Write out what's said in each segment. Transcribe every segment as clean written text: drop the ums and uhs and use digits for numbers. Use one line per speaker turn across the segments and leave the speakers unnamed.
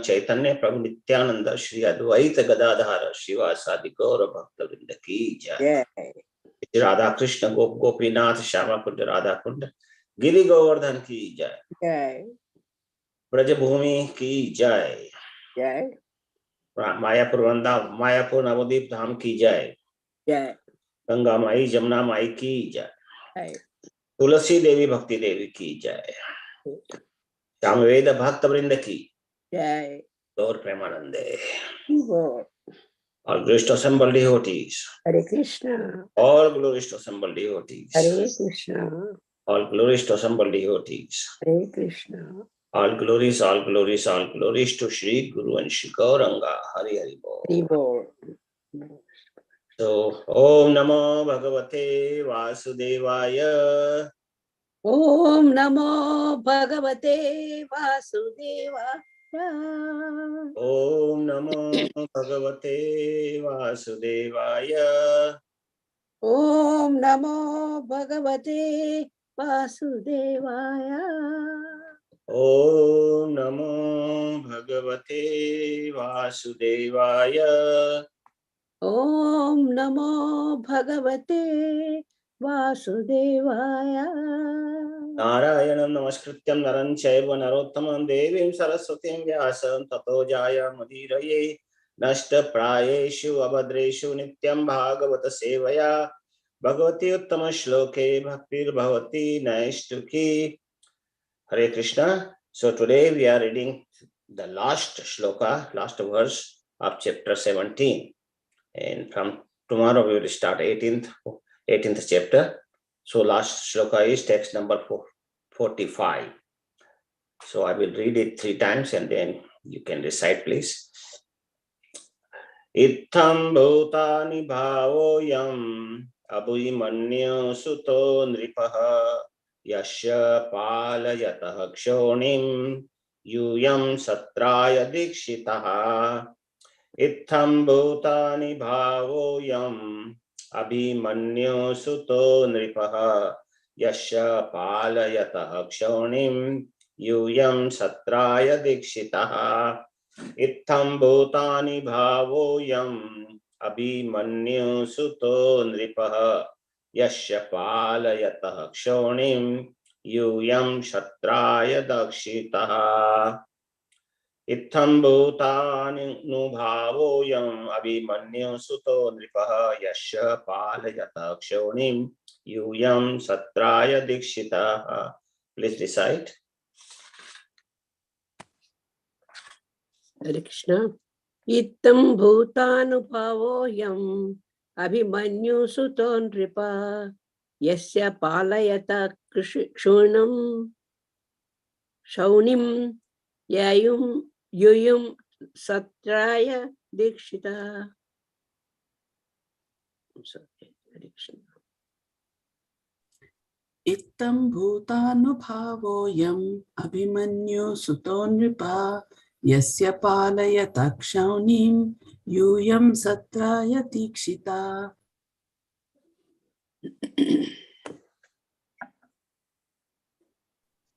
चैतन्य प्रभु नित्यानंद श्री अद्वैत गदाधर शिवासादि गौर भक्त वृंद की जय। राधा कृष्ण गोपीनाथ श्यामा कुंज राधा कुंड गिरि गोवर्धन की जय। ब्रजभूमि की जय। मायापुर वृंदावन मायापुर नवद्वीप धाम की जय। गंगा माई जमुना माई की जय। तुलसी देवी भक्ति देवी की जय। सामवेद भक्त वृंद की जय। गौर प्रेमानंदे। All glories to assembled devotees.
Hare Krishna.
All glories to assembled devotees.
Hare Krishna.
All glories to assembled devotees.
Hare Krishna.
All glories to Shri Guru and Shri Gauranga. Hari Hari Bol.
Hari Bol.
So, Om Namo Bhagavate Vasudevaya.
Om Namo Bhagavate Vasudevaya.
Om Namo Bhagavate Vasudevaya.
Om Namo Bhagavate Vasudevaya.
Om Namo Bhagavate Vasudevaya.
Om Namo Bhagavate Vasudevaya.
Narayanam namaskrityam naram chaiva narottamam devim saraswatim vyasam tato jaya madhiraye nashta prayeshu abhadreshu nityam bhagavata sevaya bhagavati uttama shloke bhaktir bhavati naishtuki. Hare Krishna. So today we are reading the last shloka, last verse of chapter 17. And from tomorrow we will start 18th chapter. So last shloka is text number 45. So I will read it 3 times and then you can recite, please. Itham bhutani bhavoyam abhimanyu suto nripaha yasya palayatah kshonim yuyam satraya dikshitaha. Itham bhutani bhavoyam abhimanyu suto nripaha yasya palayatah kshonim yuyam satraya dikshitaha. Itham bhutani bhavoyam abhimanyu suto nripaha yasya palayatah kshonim yuyam satraya dakshitaha. Itham bhutani nubhavoyam abhimanyu suto nripaha yasya palayatah kshonim yuyam satraya dikshitaha. Please recite.
Hare Krishna. Ittam bhutanubhavoyam abhimanyu suto nripa yasya palayata kshunam shaunim yuyum satraya dikshita. Hare Krishna.
Ittam bhutanubhavoyam abhimanyu suto nripa yasya palayata ksaunim yuyam satraya dikshita.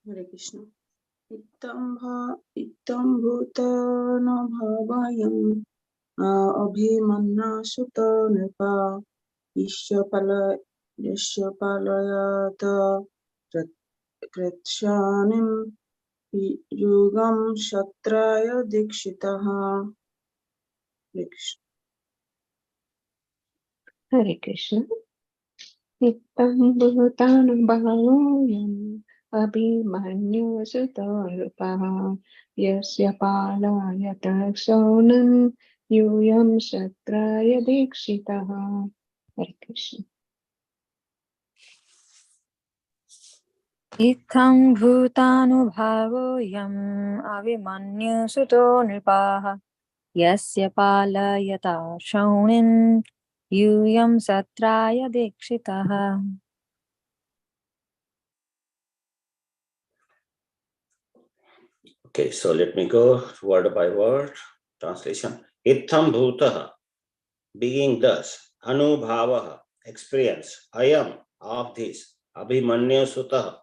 Hare Krishna. Ittam bhutanubhavoyam abhimanyu suto nripa yasya palayata kretshanim yugam satraya dikshitaha.
Hare Krishna. Ittam bhutanubhavoyam abhimanyu suto nripaha yasya palayata kshaunam yuyam satraya dikshitaha. Hare Krishna.
Itham bhutanubhavoyam abhimanyu suto nripaha yasya palayata shaunim yuyam satraya dikshitaha.
Okay, so let me go word by word translation. Itham bhutaha, being thus, anubhavaha, experience, ayam, of this, abhimanyu sutaha,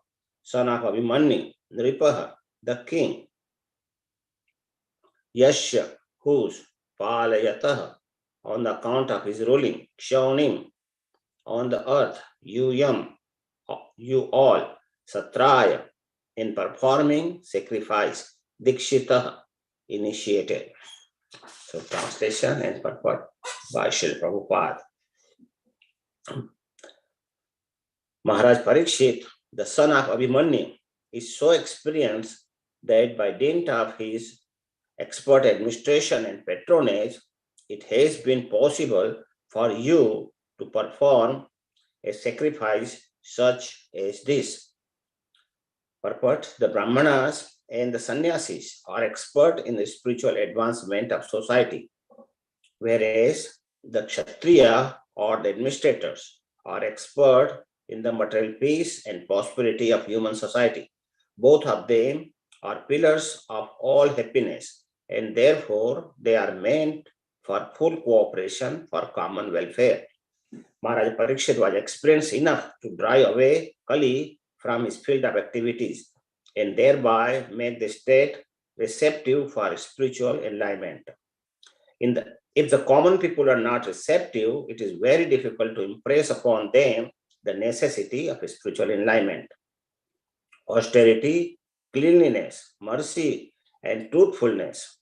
son of Abhimanyu, nripaha, the king, Yasya, whose, Palayatah, on the account of his ruling, Kshonim, on the earth, Yuyam, you all, Satraya, in performing sacrifice, Dikshita, initiated. So translation and purport by Srila Prabhupada. Maharaj Parikshit, the son of Abhimanyu, is so experienced that by dint of his expert administration and patronage, it has been possible for you to perform a sacrifice such as this. Purport: the Brahmanas and the Sannyasis are expert in the spiritual advancement of society, whereas the Kshatriya or the administrators are expert in the material peace and prosperity of human society. Both of them are pillars of all happiness, and therefore they are meant for full cooperation for common welfare. Maharaj Parikshit was experienced enough to drive away Kali from his field of activities and thereby make the state receptive for spiritual enlightenment. If the common people are not receptive, it is very difficult to impress upon them the necessity of spiritual enlightenment. Austerity, cleanliness, mercy, and truthfulness,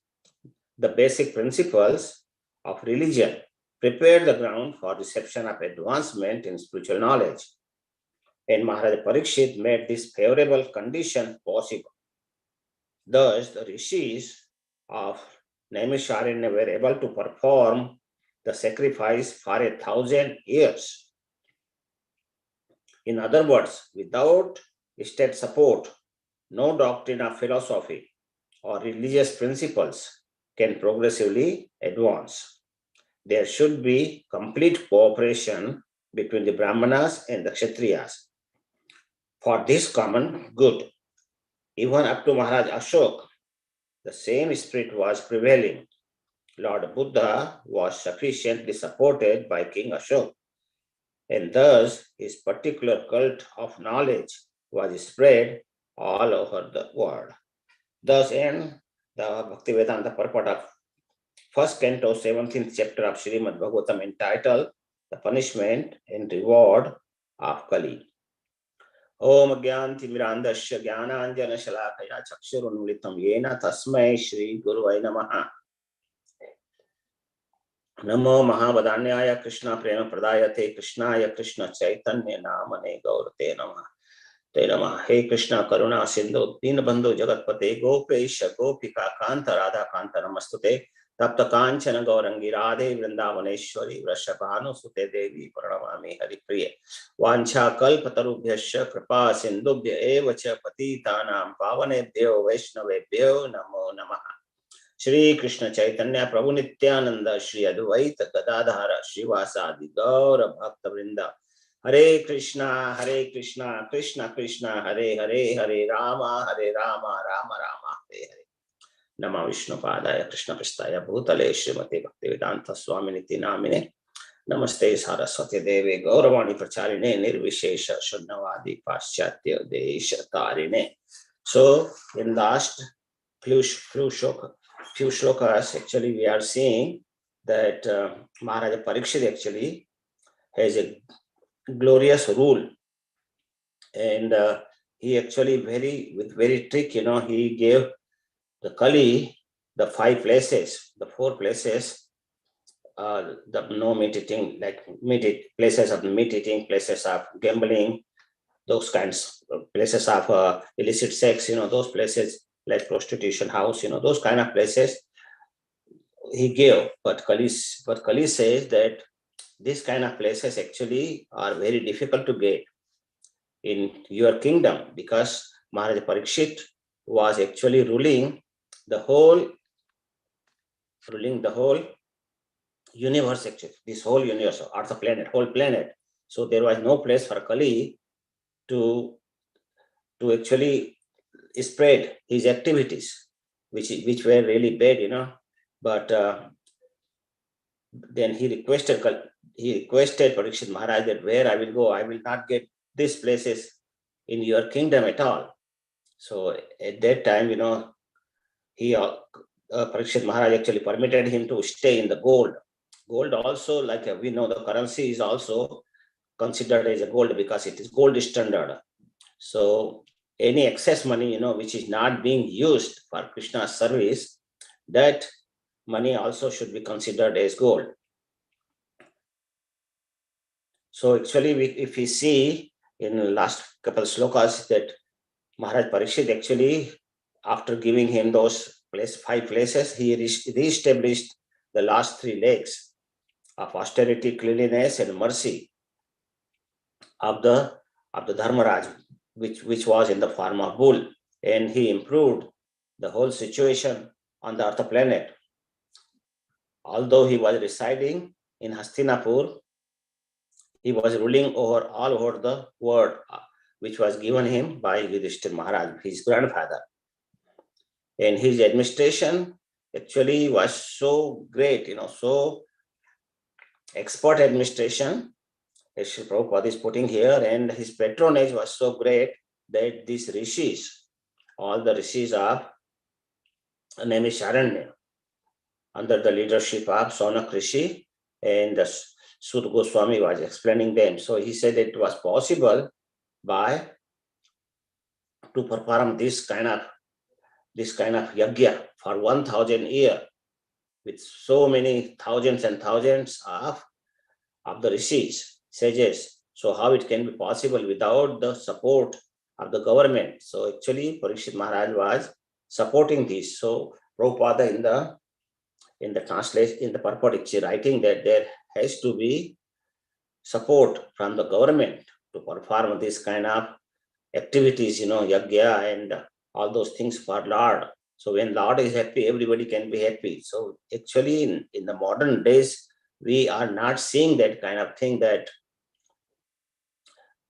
the basic principles of religion, prepare the ground for reception of advancement in spiritual knowledge. And Maharaj Parikshit made this favorable condition possible. Thus, the rishis of Naimisharanya were able to perform the sacrifice for 1,000 years. In other words, without state support, no doctrine of philosophy or religious principles can progressively advance. There should be complete cooperation between the Brahmanas and the Kshatriyas for this common good. Even up to Maharaj Ashok, the same spirit was prevailing. Lord Buddha was sufficiently supported by King Ashok, and thus his particular cult of knowledge was spread all over the world. Thus ends the Bhaktivedanta purport of first canto, 17th chapter of Srimad Bhagavatam, entitled The Punishment and Reward of Kali. Om Gyantimirandasya Gyananjana Shalakaya Chakshurunmilitam Yena Tasmai Shri Guruvai Namaha. Namo Mahavadanyaya Krishna Prema Pradayate Krishnaya Krishna Chaitanya Namane Gaurate Namaha. Te Namaha. He Krishna Karuna Sindhu Dinabandhu Jagatpate Gopesha Gopika Kanta Radha Kanta Namastute Tapta Kanchana Gaurangi Radhe Vrindavaneshwari Vrashabhanu Sute Devi Pranamami Haripriya Vancha Kalpatarubhyasya Kripa Sindhubhya Evacha Patitanam Pavanebhyo Vaishnavebhyo Namo Namaha. Shri Krishna Chaitanya Prabhu Nityananda Shri Advaita Gadadhara Shivasadi Gaura Bhakta Vrinda Hare Krishna Krishna Krishna Hare Hare Hare Rama Rama Rama Hare Hare. Nama Vishnu Padaya Krishna Pristaya Bhutale Srimati Bhaktivedanta Swaminiti Namine Namaste Saraswati Devi Gauravani Pracharine Nirvishesha Shunnavadi Paschatya Desha Tarine. So in last few shlokas, actually we are seeing that Maharaja Parikshit actually has a glorious rule, and he actually with very trick, he gave the Kali the 5 places, the 4 places, the no meat eating, like places of meat eating, places of gambling, those kinds of places of illicit sex, those places like prostitution house, those kind of places he gave. But Kali says that these kind of places actually are very difficult to get in your kingdom, because Maharaj Parikshit was actually ruling the whole universe, actually, this whole universe, Earth planet, whole planet. So there was no place for Kali to actually spread his activities, which were really bad, But then he requested Parikshit Maharaj that where I will go, I will not get these places in your kingdom at all. So at that time, Parikshit Maharaj actually permitted him to stay in the gold. Gold also, like we know, the currency is also considered as a gold because it is gold standard. So any excess money, which is not being used for Krishna's service, that money also should be considered as gold. So actually, if we see in the last couple of slokas that Maharaj Parikshit actually, after giving him those 5 places, he re-established the last 3 legs of austerity, cleanliness, and mercy of the Dharmaraj, which was in the form of bull, and he improved the whole situation on the Earth planet. Although he was residing in Hastinapur, he was ruling all over the world, which was given him by Yudhishthira Maharaj, his grandfather. And his administration actually was so great, so expert administration, as Sri Prabhupada is putting here, and his patronage was so great that these rishis, all the rishis of Naimisharanya, under the leadership of Sonak Rishi, and the Sud Goswami was explaining them. So he said it was possible to perform this kind of yajna for 1,000 years with so many thousands and thousands of the rishis, sages. So how it can be possible without the support of the government? So actually Parikshit Maharaj was supporting this. So Prabhupada in the translation, in the purport, it's writing that there has to be support from the government to perform this kind of activities, yajna and all those things for Lord. So when Lord is happy, everybody can be happy. So actually in the modern days, we are not seeing that kind of thing that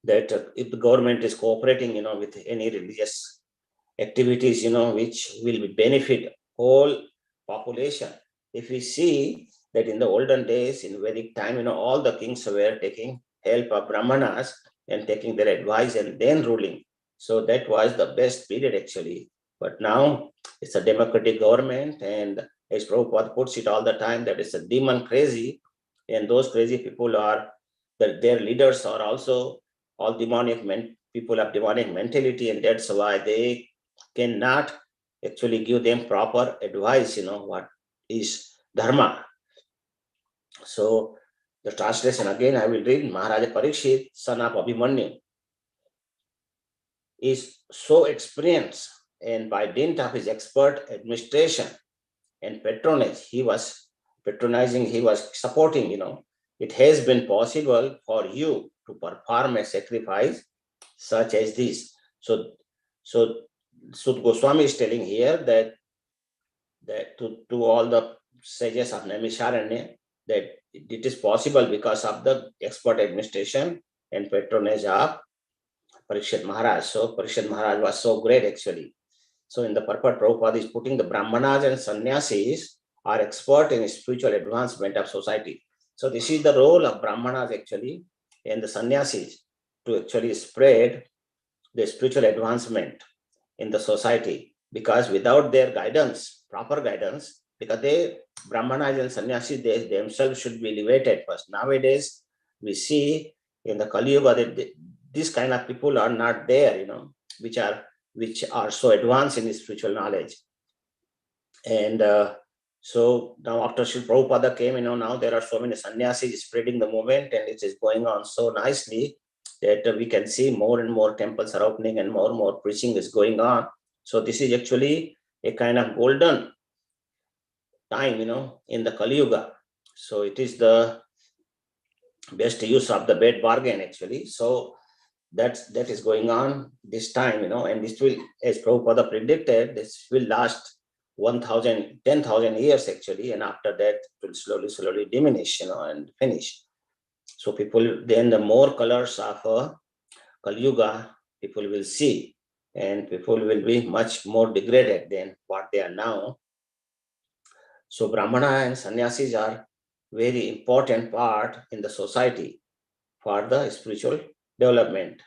if the government is cooperating, with any religious activities, which will be benefit whole population. If we see that in the olden days, in Vedic time, all the kings were taking help of Brahmanas and taking their advice and then ruling. So that was the best period actually. But now it's a democratic government, and as Prabhupada puts it all the time, that it's a demon crazy, and those crazy people are that their leaders are also all people of demonic mentality, and that's why they cannot actually give them proper advice, what is dharma. So the translation again, I will read. Maharaja Parikshit, son of Abhimanyu, is so experienced, and by dint of his expert administration and patronage, he was supporting, it has been possible for you to perform a sacrifice such as this. So Sud Goswami is telling here that to all the sages of Naimisharanya, that it is possible because of the expert administration and patronage of Parikshit Maharaj. So Parikshit Maharaj was so great actually. So in the purport, Prabhupada is putting the Brahmanas and Sannyasis are expert in spiritual advancement of society. So this is the role of Brahmanas actually and the Sannyasis to actually spread the spiritual advancement in the society, because without their guidance, proper guidance, because Brahmanas and Sannyasis, they themselves should be elevated first. Nowadays, we see in the Kali Yuga that these kind of people are not there, which are so advanced in spiritual knowledge. And so now after Sri Prabhupada came, now there are so many sannyasis spreading the movement, and it is going on so nicely that we can see more and more temples are opening and more preaching is going on. So this is actually a kind of golden time, in the Kali Yuga. So it is the best use of the bad bargain actually. So that is going on this time, and this will, as Prabhupada predicted, this will last 10,000 years actually, and after that it will slowly diminish, and finish. So people, then the more colors of Kali Yuga people will see, and people will be much more degraded than what they are now. So Brahmana and Sannyasis are very important part in the society for the spiritual development.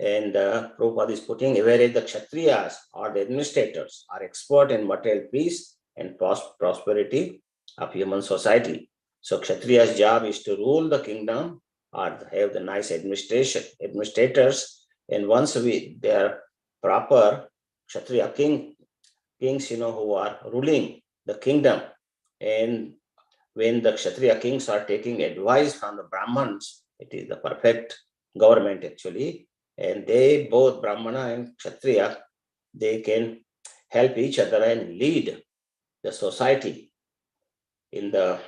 And Prabhupada is putting, whereas the Kshatriyas or the administrators are expert in material peace and prosperity of human society. So Kshatriya's job is to rule the kingdom or have the nice administrators. And once they are proper Kshatriya kings, who are ruling the kingdom, and when the Kshatriya kings are taking advice from the Brahmins, it is the perfect government actually. And they, both Brahmana and Kshatriya, they can help each other and lead the society in the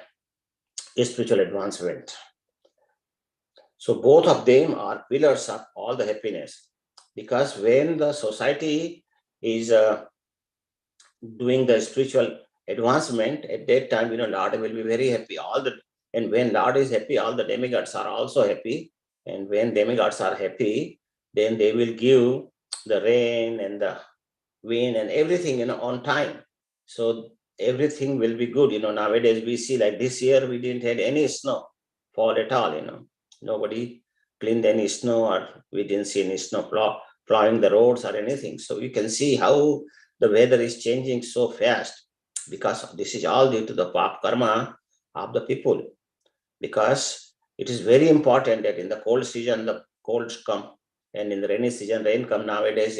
spiritual advancement. So both of them are pillars of all the happiness, because when the society is doing the spiritual advancement, at that time, Lord will be very happy. And when Lord is happy, all the demigods are also happy. And when demigods are happy, then they will give the rain and the wind and everything, on time. So everything will be good. Nowadays we see, like this year, we didn't have any snow fall at all. Nobody cleaned any snow, or we didn't see any snow plowing the roads or anything. So you can see how the weather is changing so fast, because this is all due to the pap karma of the people. Because it is very important that in the cold season, the colds come, and in the rainy season, rain come. Nowadays,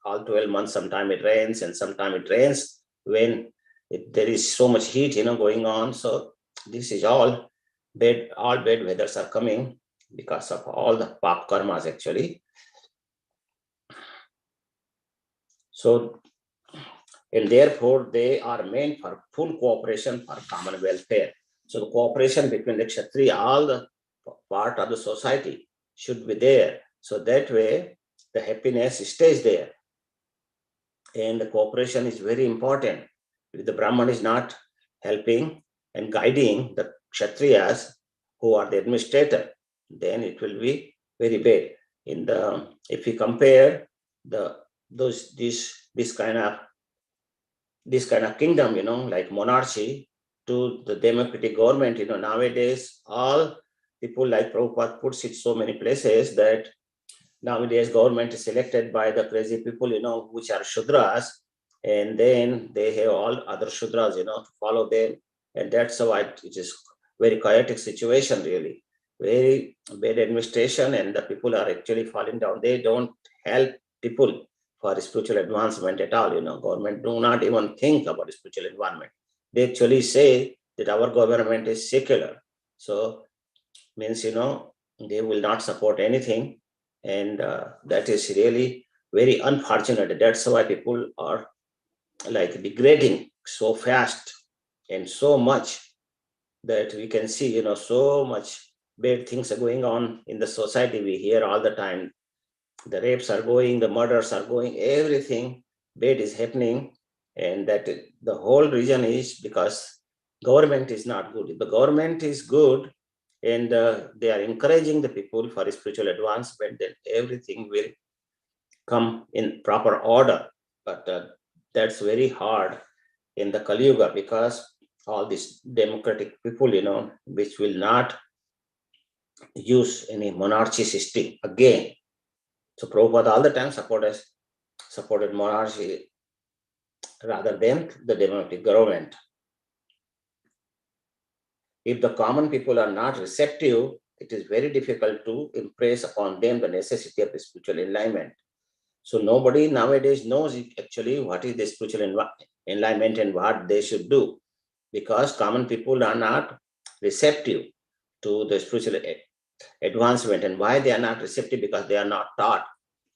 all 12 months, sometime it rains and sometime it rains when there is so much heat, going on. So this is all bad weathers are coming because of all the pap karmas actually. So, and therefore they are meant for full cooperation for common welfare. So the cooperation between the Kshatriya, all the part of the society should be there. So that way the happiness stays there. And the cooperation is very important. If the Brahman is not helping and guiding the Kshatriyas, who are the administrator, then it will be very bad. If we compare this kind of kingdom, like monarchy, to the democratic government, nowadays all people, like Prabhupada puts it so many places, that nowadays government is selected by the crazy people, which are Shudras, and then they have all other Shudras, to follow them. And that's why it is very chaotic situation, really. Very bad administration, and the people are actually falling down. They don't help people for spiritual advancement at all. Government do not even think about spiritual advancement. They actually say that our government is secular. So means, they will not support anything. And that is really very unfortunate. That's why people are like degrading so fast and so much, that we can see, so much bad things are going on in the society. We hear all the time, the rapes are going, the murders are going, everything bad is happening. And that the whole reason is because government is not good. If the government is good, and they are encouraging the people for spiritual advancement, then everything will come in proper order. But that's very hard in the Kali Yuga, because all these democratic people, which will not use any monarchy system again. So Prabhupada all the time supported monarchy rather than the democratic government. If the common people are not receptive, it is very difficult to impress upon them the necessity of spiritual enlightenment. So nobody nowadays knows actually what is the spiritual enlightenment and what they should do, because common people are not receptive to the spiritual advancement. And why they are not receptive? Because they are not taught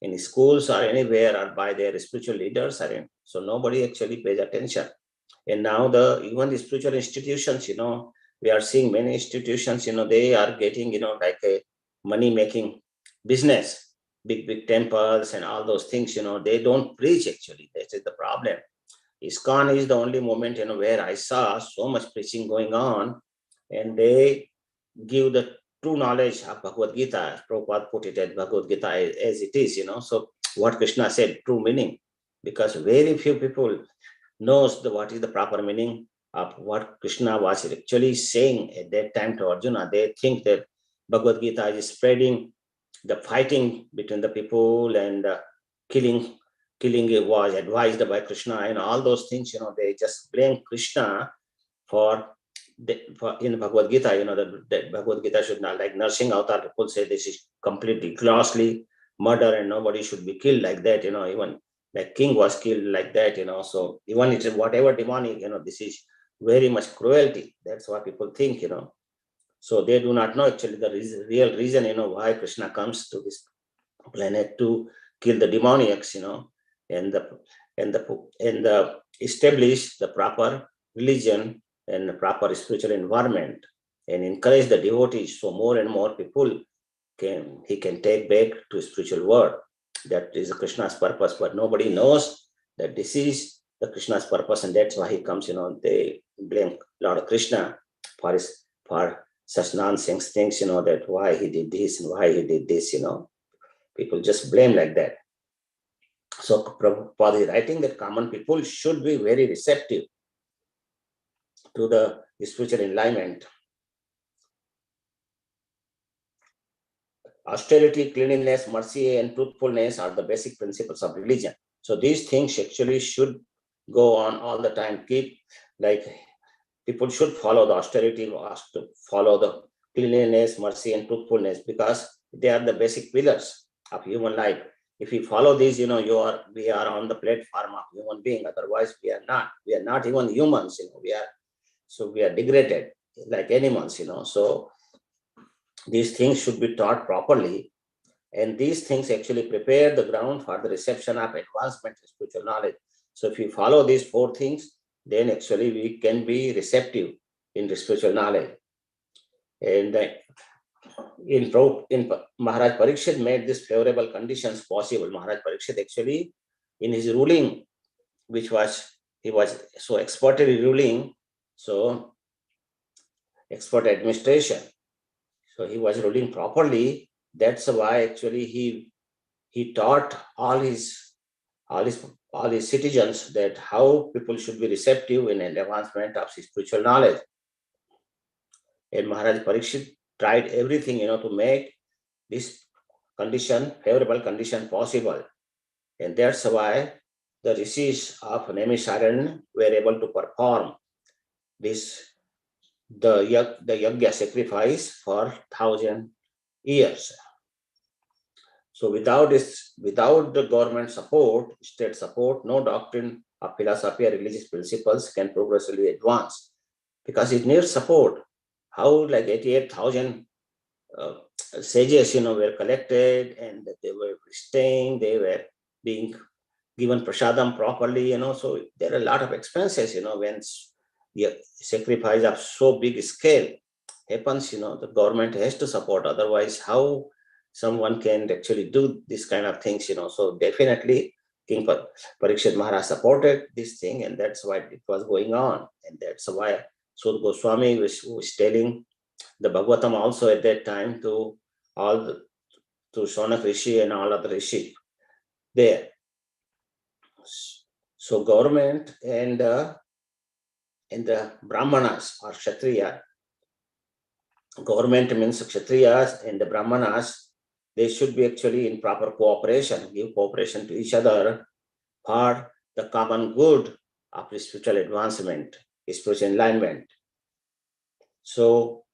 in schools or anywhere, or by their spiritual leaders. So nobody actually pays attention. And now even the spiritual institutions, we are seeing many institutions, they are getting, like a money-making business, big temples and all those things, they don't preach actually. That is the problem. ISKCON is the only moment, where I saw so much preaching going on, and they give the true knowledge of Bhagavad Gita. Prabhupada put it as Bhagavad Gita as it is, So what Krishna said, true meaning, because very few people knows what is the proper meaning of what Krishna was actually saying at that time to Arjuna. They think that Bhagavad Gita is spreading the fighting between the people and killing killing was advised by Krishna, and all those things, they just blame Krishna for in Bhagavad Gita, that Bhagavad Gita should not, like nursing avatar, people say this is completely grossly murder and nobody should be killed like that, even like king was killed like that, so even it's whatever demonic, this is very much cruelty. That's what people think, so they do not know actually the real reason, why Krishna comes to this planet to kill the demoniacs, and the establish the proper religion and the proper spiritual environment and encourage the devotees so more and more people can take back to spiritual world. That is Krishna's purpose, but nobody knows that this is the Krishna's purpose, and that's why he comes. They blame Lord Krishna for such nonsense things. That why he did this and why he did this. People just blame like that. So Prabhupada is writing that common people should be very receptive to the spiritual enlightenment. Austerity, cleanliness, mercy, and truthfulness are the basic principles of religion. So these things actually should go on all the time. People should follow the austerity, follow the cleanliness, mercy, and truthfulness, because they are the basic pillars of human life. If we follow these, we are on the platform of human being. Otherwise, we are not. We are not even humans. We are degraded like animals. So these things should be taught properly, and these things actually prepare the ground for the reception of advancement in spiritual knowledge. So if we follow these 4 things, then actually we can be receptive in the spiritual knowledge. And in Maharaj Parikshit made these favorable conditions possible. Maharaj Parikshit actually, in his ruling, he was so expertly ruling, so expert administration. So he was ruling properly. That's why actually he taught all his citizens that how people should be receptive in an advancement of spiritual knowledge. And Maharaj Parikshit tried everything, to make this favorable condition possible. And that's why the rishis of Naimisharanya were able to perform the yajna sacrifice for 1,000 years. So without the government support, state support, no doctrine of philosophy or religious principles can progressively advance, because it needs support. How like 88,000 sages, were collected, and they were staying, they were being given prasadam properly, so there are a lot of expenses, when the sacrifice of so big scale happens, the government has to support. Otherwise, how someone can actually do this kind of things, so definitely King Parikshit Maharaj supported this thing, and that's why it was going on. And that's why Sud Goswami was telling the Bhagavatam also at that time to Shonak Rishi and all other Rishi there. So government and the Brahmanas or Kshatriya, government means Kshatriyas and the Brahmanas, they should be actually in proper cooperation, give cooperation to each other for the common good of spiritual advancement, spiritual enlightenment. So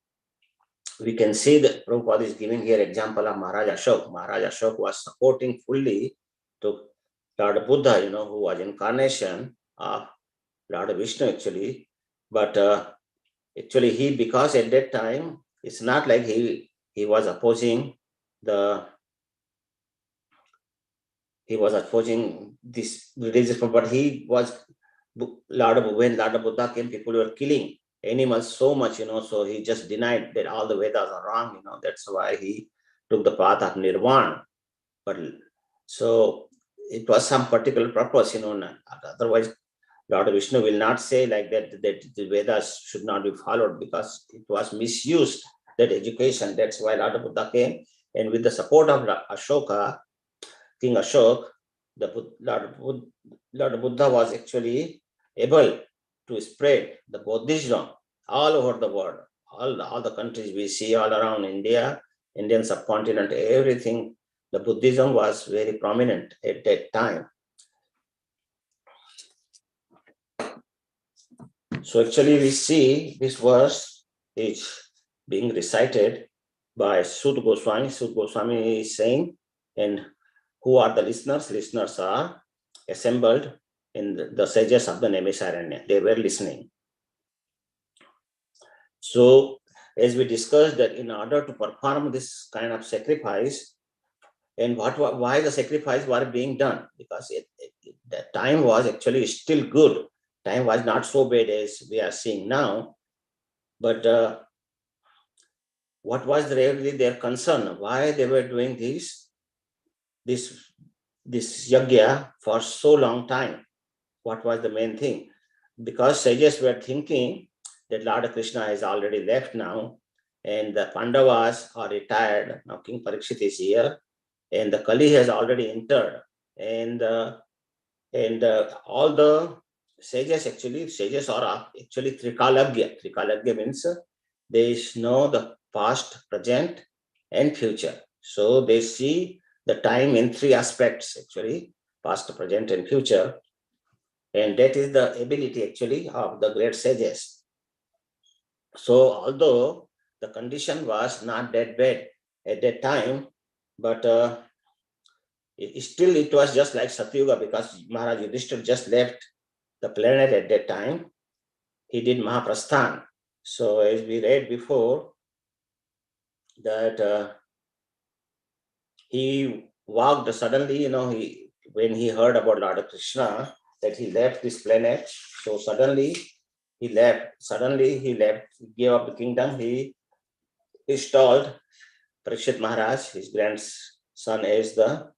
we can see that Prabhupada is giving here example of Maharaj Ashok. Maharaj Ashok was supporting fully to Lord Buddha, who was incarnation of Lord Vishnu actually. But actually because at that time, it's not like he was opposing this religious, but he was when Lord Buddha came, people were killing animals so much, so he just denied that all the Vedas are wrong, that's why he took the path of Nirvana. But so it was some particular purpose, otherwise Lord Vishnu will not say like that the Vedas should not be followed, because it was misused, that education. That's why Lord Buddha came, and with the support of Ashoka, King Ashok, Lord Buddha was actually able to spread the Buddhism all over the world, all the countries we see all around India, Indian subcontinent, everything. The Buddhism was very prominent at that time. So actually we see this verse is being recited by Sud Goswami. Sud Goswami is saying, and who are the listeners? Listeners are assembled in the sages of the Naimisharanya. They were listening. So as we discussed that in order to perform this kind of sacrifice, and why the sacrifice was being done, because the time was actually still good. Time was not so bad as we are seeing now, but what was really their concern? Why they were doing this yagya for so long time? What was the main thing? Because sages were thinking that Lord Krishna has already left now, and the Pandavas are retired. Now King Parikshit is here, and the Kali has already entered, and all the sages are actually Trikalagya. Trikalagya means they know the past, present, and future. So they see the time in three aspects actually: past, present, and future. And that is the ability actually of the great sages. So although the condition was not that bad at that time, but still it was just like Satyuga, because Maharaj Yudhishthira just left the planet at that time. He did Mahaprasthan. So as we read before, that he walked suddenly, when he heard about Lord Krishna, that he left this planet. So suddenly he left, gave up the kingdom. He installed Parikshit Maharaj, his grandson, as the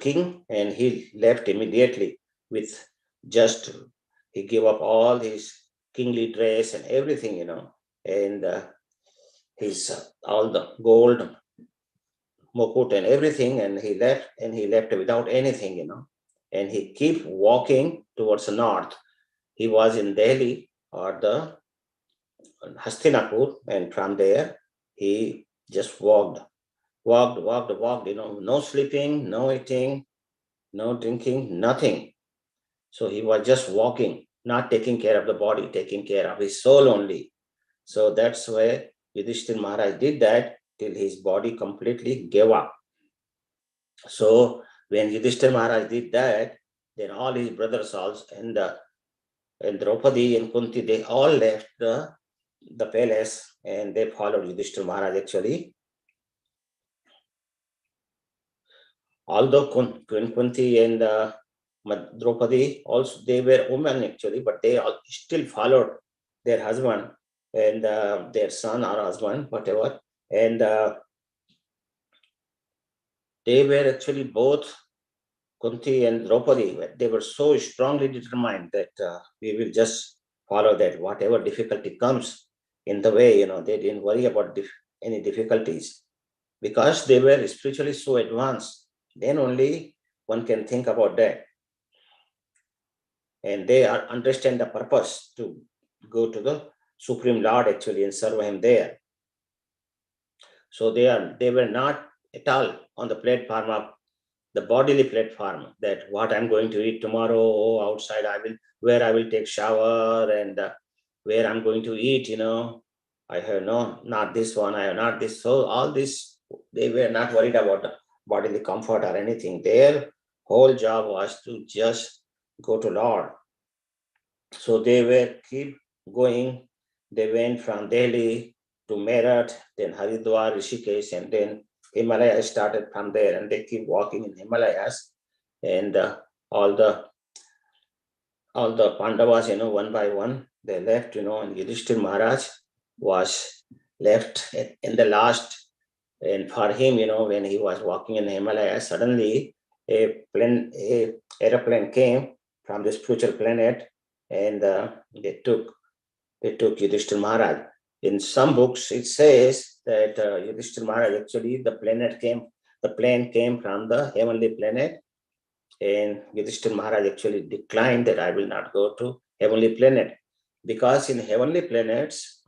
king, and he left immediately with just, he gave up all his kingly dress and everything, and his all the gold mukut and everything, and he left without anything, and he kept walking towards the north. He was in Delhi or the Hastinapur, and from there he just walked, no sleeping, no eating, no drinking, nothing. So he was just walking, not taking care of the body, taking care of his soul only. So that's why Yudhishthira Maharaj did that till his body completely gave up. So when Yudhishthira Maharaj did that, then all his brothers also, and Draupadi and Kunti, they all left the palace, and they followed Yudhishthira Maharaj actually. Although Kunti and Draupadi also, they were women actually, but they all still followed their husband and their son or husband, whatever. And they were actually both, Kunti and Draupadi, they were so strongly determined that we will just follow that. Whatever difficulty comes in the way, they didn't worry about any difficulties, because they were spiritually so advanced. Then only one can think about that. And they understand the purpose to go to the Supreme Lord actually and serve him there. So they were not at all on the platform of the bodily platform, that what I'm going to eat tomorrow, outside where I will take shower, and where I'm going to eat, I have not this one, I have not this. So all this, they were not worried about the bodily comfort or anything. Their whole job was to just go to Lord. So they were keep going. They went from Delhi to Meerut, then Haridwar, Rishikesh, and then Himalaya started from there, and they keep walking in Himalayas, and all the Pandavas, one by one, they left, and Yudhishthira Maharaj was left in the last. And for him, when he was walking in the Himalayas, suddenly a aeroplane came from the spiritual planet, and they took Yudhishthira Maharaj. In some books, it says that Yudhishthira Maharaj, actually the plane came from the heavenly planet, and Yudhishthira Maharaj actually declined that I will not go to heavenly planet, because in heavenly planets,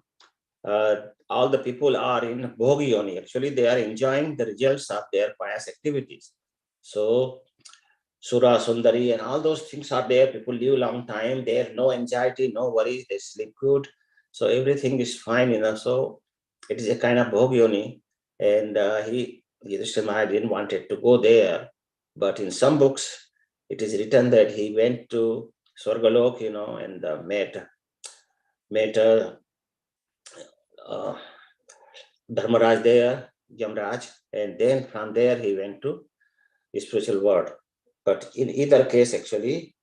all the people are in Bhogi Yoni. Actually, they are enjoying the results of their pious activities. So Sura, Sundari, and all those things are there. People live a long time. There, no anxiety, no worries. They sleep good. So everything is fine, So it is a kind of Bhogyoni. And Yudhishthira Maharaj didn't want it to go there. But in some books, it is written that he went to Swargalok, and met Dharmaraj there, Yamraj, and then from there he went to the spiritual world. But in either case, actually,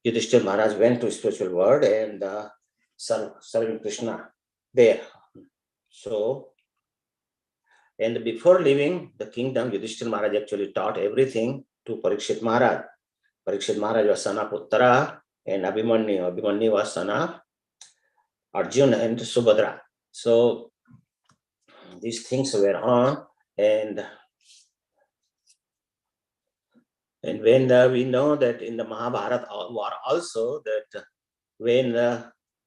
Yudhishthira Maharaj went to spiritual world and serving Krishna there. So, and before leaving the kingdom, Yudhishthira Maharaj actually taught everything to Parikshit Maharaj. Parikshit Maharaj was son of Uttara, and Abhimanyu was son of Arjuna and Subhadra. So these things were on, and when we know that in the Mahabharata war also, that when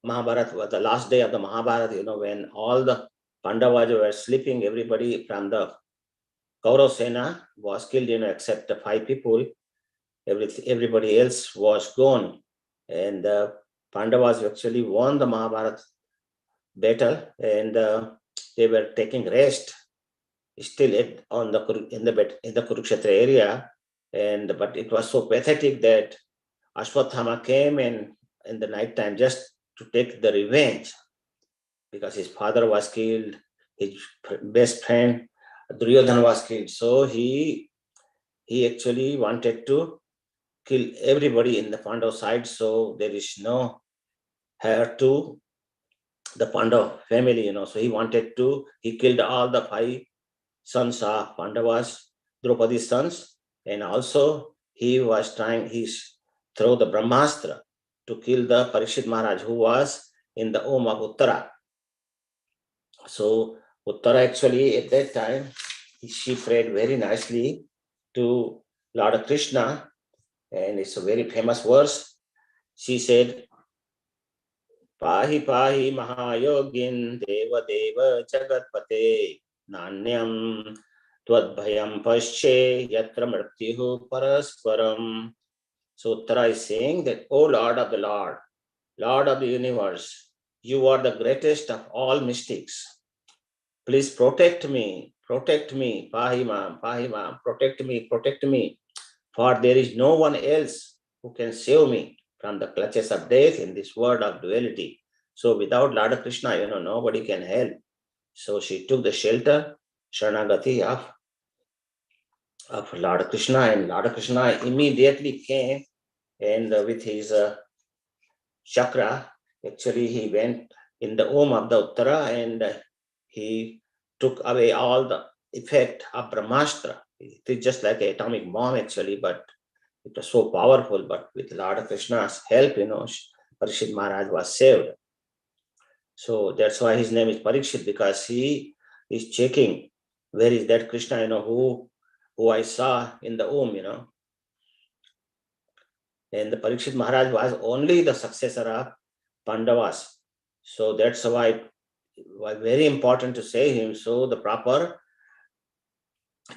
Mahabharata was the last day of the Mahabharata, when all the Pandavas were sleeping, everybody from the Kaurav Sena was killed, except the 5 people. Everybody else was gone. And the Pandavas actually won the Mahabharata battle, and they were taking rest still in the Kurukshetra area. But it was so pathetic that Ashwatthama came and in the night time just to take the revenge, because his father was killed, his best friend Duryodhana was killed. So he actually wanted to kill everybody in the Pandav side, so there is no heir to the Pandav family, So he killed all the 5 sons of Pandavas, Draupadi's sons, and also he was trying, throw the Brahmastra to kill the Parikshit Maharaj, who was in the home of Uttara. So Uttara actually at that time, she prayed very nicely to Lord Krishna, and it's a very famous verse. She said, Pahi Pahi Mahayogin Deva Deva Jagatpate Nanyam Twadbhayam Pasche Yatra Mrityuhu Parasparam. So Uttara is saying that, O Lord of the Lord of the universe, you are the greatest of all mystics. Please protect me, Pahimam, protect me, for there is no one else who can save me from the clutches of death in this world of duality. So without Lord Krishna, nobody can help. So she took the shelter, Sharanagati of Lord Krishna, and Lord Krishna immediately came, and with his chakra, actually he went in the home of the Uttara, and he took away all the effect of Brahmastra. It is just like an atomic bomb actually, but it was so powerful. But with Lord Krishna's help, Parikshit Maharaj was saved. So that's why his name is Parikshit, because he is checking where is that Krishna, who I saw in the womb, And the Parikshit Maharaj was only the successor of Pandavas. So that's why it was very important to say him. So the proper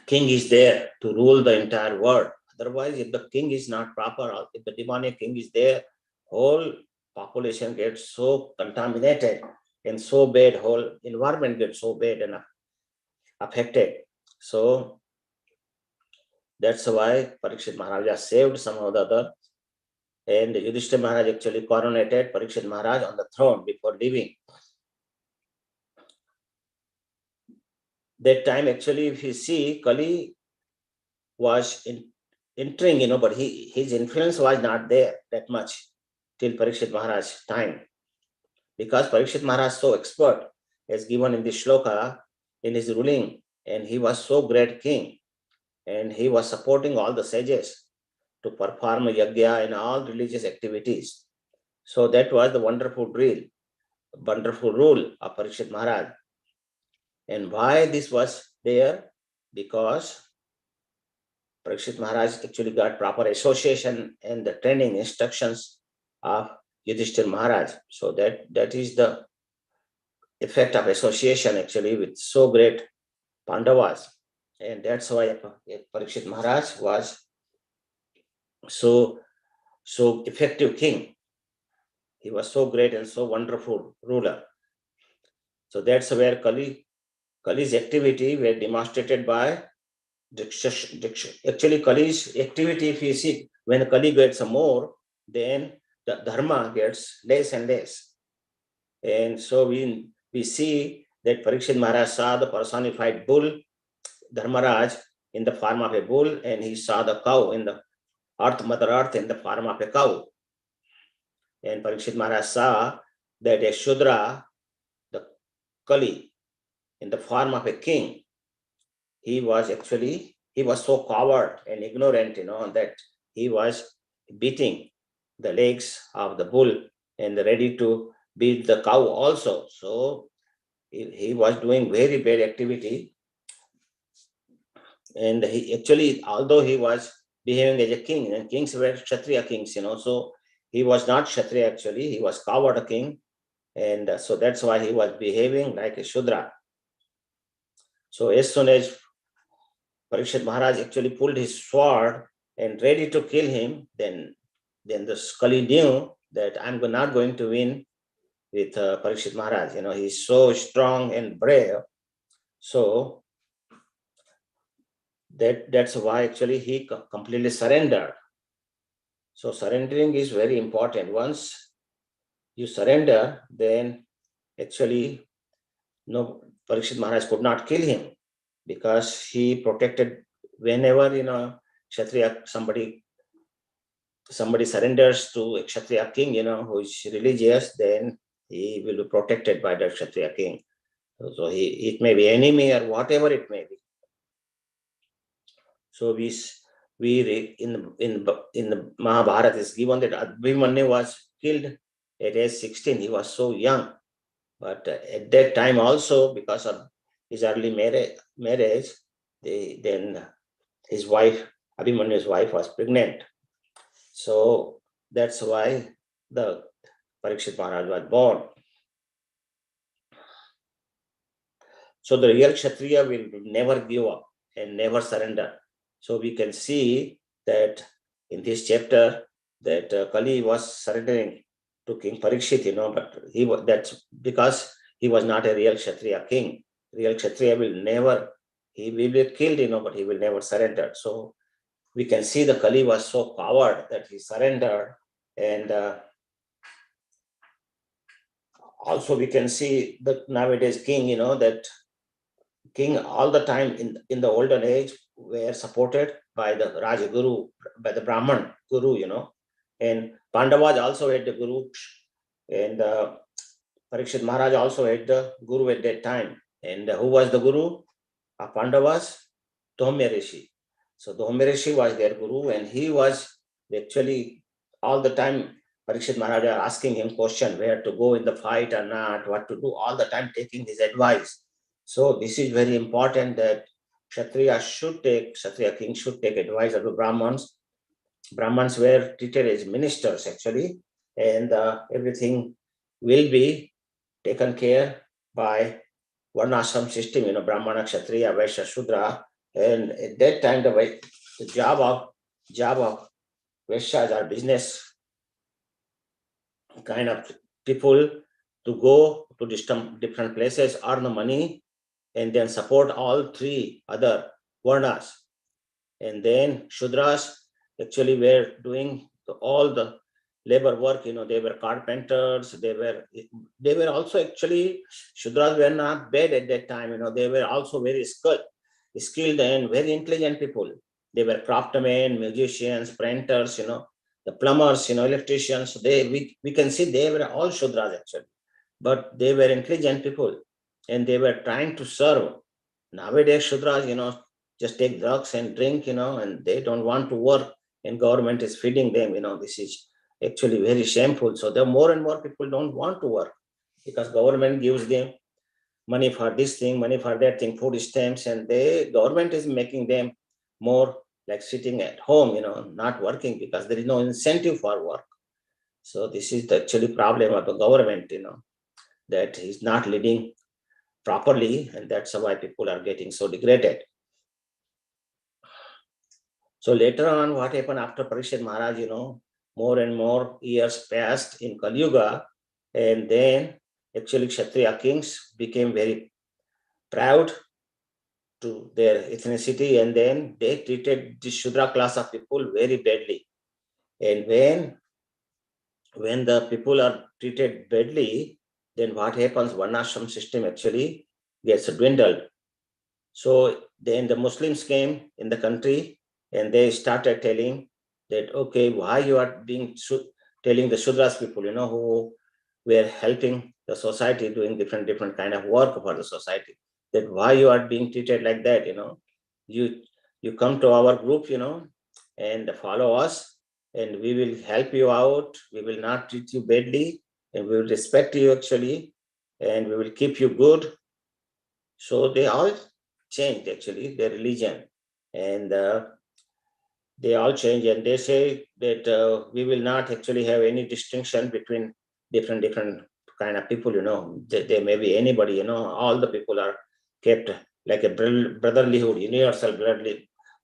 king is there to rule the entire world. Otherwise, if the king is not proper, if the demonic king is there, whole population gets so contaminated and so bad, whole environment gets so bad and affected. So that's why Parikshit Maharaj saved some of the other. And Yudhishthira Maharaj actually coronated Parikshit Maharaj on the throne before leaving. That time, actually, if you see, Kali was entering, but his influence was not there that much till Parikshit Maharaj's time. Because Parikshit Maharaj is so expert, as given in this shloka, in his ruling, and he was so great king, and he was supporting all the sages to perform yajna and all religious activities. So that was the wonderful rule of Parikshit Maharaj. And why this was there? Because Parikshit Maharaj actually got proper association and the training instructions of Yudhishthira Maharaj. So that is the effect of association actually with so great Pandavas. And that's why Parikshit Maharaj was so effective king. He was so great and so wonderful ruler. So that's where Kali's activity were demonstrated by Diksha. Actually, Kali's activity, if you see, when Kali gets more, then the dharma gets less and less. And so we see that Parikshit Maharaj saw the personified bull, Dharmaraj, in the form of a bull, and he saw the cow in the Mother Earth, in the form of a cow. And Parikshit Maharaj saw that a Shudra, the Kali, in the form of a king, he was so coward and ignorant, that he was beating the legs of the bull and ready to beat the cow also. So he was doing very bad activity. And he actually, although he was behaving as a king, and kings were Kshatriya kings, so he was not Kshatriya actually, he was coward king. And so that's why he was behaving like a Shudra. So as soon as Parikshit Maharaj actually pulled his sword and ready to kill him, then the Kali knew that I'm not going to win with Parikshit Maharaj. He's so strong and brave. So that's why actually he completely surrendered. So surrendering is very important. Once you surrender, then actually Parikshit Maharaj could not kill him, because he protected whenever Kshatriya, somebody surrenders to a Kshatriya king, who is religious, then he will be protected by the Kshatriya king. So it may be enemy or whatever it may be. So in the Mahabharata is given that Abhimanyu was killed at age 16. He was so young, but at that time also, because of his early marriage, then his wife, Abhimanyu's wife, was pregnant. So that's why the Parikshit Maharaj was born. So the real Kshatriya will never give up and never surrender. So we can see that in this chapter that Kali was surrendering to King Parikshit, but that's because he was not a real Kshatriya king. Real Kshatriya he will be killed, but he will never surrender. So we can see the Kali was so coward that he surrendered. And also we can see that nowadays king, that king all the time in the olden age were supported by the Raja Guru, by the Brahman Guru, and Pandavas also had the Guru, and Parikshit Maharaj also had the Guru at that time. And who was the Guru of Pandavas? Dhaumya Rishi. So Dhaumya Rishi was their Guru, and he was actually all the time Parikshit Maharaj are asking him question, where to go in the fight or not, what to do, all the time taking his advice. So this is very important, that Kshatriya king should take advice of the Brahmans. Brahmans were treated as ministers actually, and everything will be taken care by Varnashram system, Brahmana, Kshatriya, Vaishya, Shudra. And at that time, the job of Vaishyas are business kind of people, to go to different places, earn the money, and then support all three other Varnas. And then Shudras actually were doing all the labor work, they were carpenters, they were also actually, Shudras were not bad at that time, they were also very skilled and very intelligent people. They were craftsmen, musicians, printers, the plumbers, electricians. We can see they were all Shudras actually, but they were intelligent people and they were trying to serve. Nowadays Shudras, just take drugs and drink, and they don't want to work, and government is feeding them. This is actually very shameful. So the more and more people don't want to work, because government gives them money for this thing, money for that thing, food stamps, and government is making them more like sitting at home, not working, because there is no incentive for work. So this is the actually problem of the government, that is not leading properly, and that's why people are getting so degraded. So later on, what happened after Parikshit Maharaj, more and more years passed in Kali Yuga, and then actually Kshatriya kings became very proud to their ethnicity, and then they treated the Shudra class of people very badly. And when the people are treated badly, then what happens? Varnashram system actually gets dwindled. So then the Muslims came in the country and they started telling that, okay, why you are telling the Shudras people, who were helping the society, doing different kind of work for the society, that why you are being treated like that, you come to our group, and follow us, and we will help you out. We will not treat you badly, and we will respect you actually, and we will keep you good. So they all changed actually their religion, and they all change, and they say that we will not actually have any distinction between different kind of people. There may be anybody. All the people are kept like a brotherlyhood, universal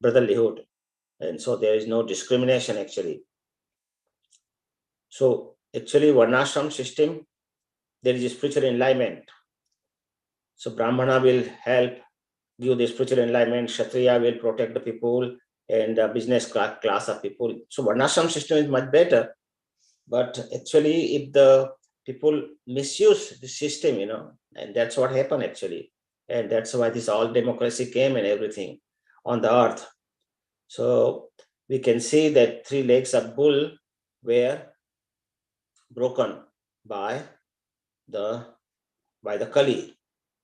brotherlyhood, and so there is no discrimination actually. So actually, Varnashram system, there is a spiritual enlightenment. So Brahmana will help give the spiritual enlightenment, Kshatriya will protect the people, and the business class of people. So Varnashram system is much better. But actually, if the people misuse the system, and that's what happened actually. And that's why this all democracy came and everything on the earth. So we can see that 3 legs of bull were broken by the Kali.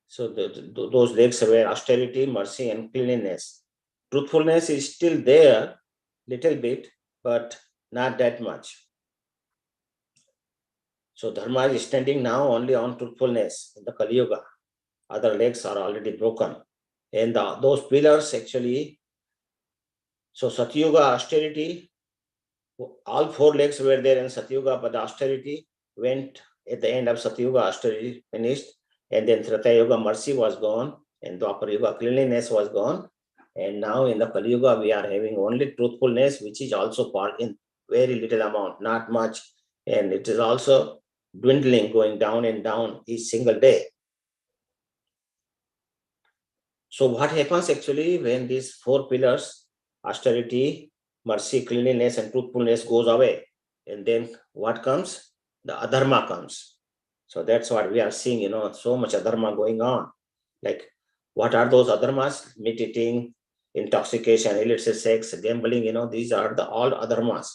So those legs were austerity, mercy, and cleanliness. Truthfulness is still there, little bit, but not that much. So Dharma is standing now only on truthfulness in the Kali Yuga. Other legs are already broken. And those pillars actually, so Satyuga austerity, all 4 legs were there in Satyuga, but the austerity went at the end of Satyuga, austerity finished. And then Treta Yuga, mercy was gone, and Dwapar Yuga, cleanliness was gone. And now in the Kali Yuga, we are having only truthfulness, which is also part in very little amount, not much. And it is also dwindling, going down and down each single day. So what happens actually when these 4 pillars, austerity, mercy, cleanliness, and truthfulness goes away? And then what comes? The adharma comes. So that's what we are seeing, so much adharma going on. Like, what are those adharmas? Meat eating, intoxication, illicit sex, gambling, these are all adharmas.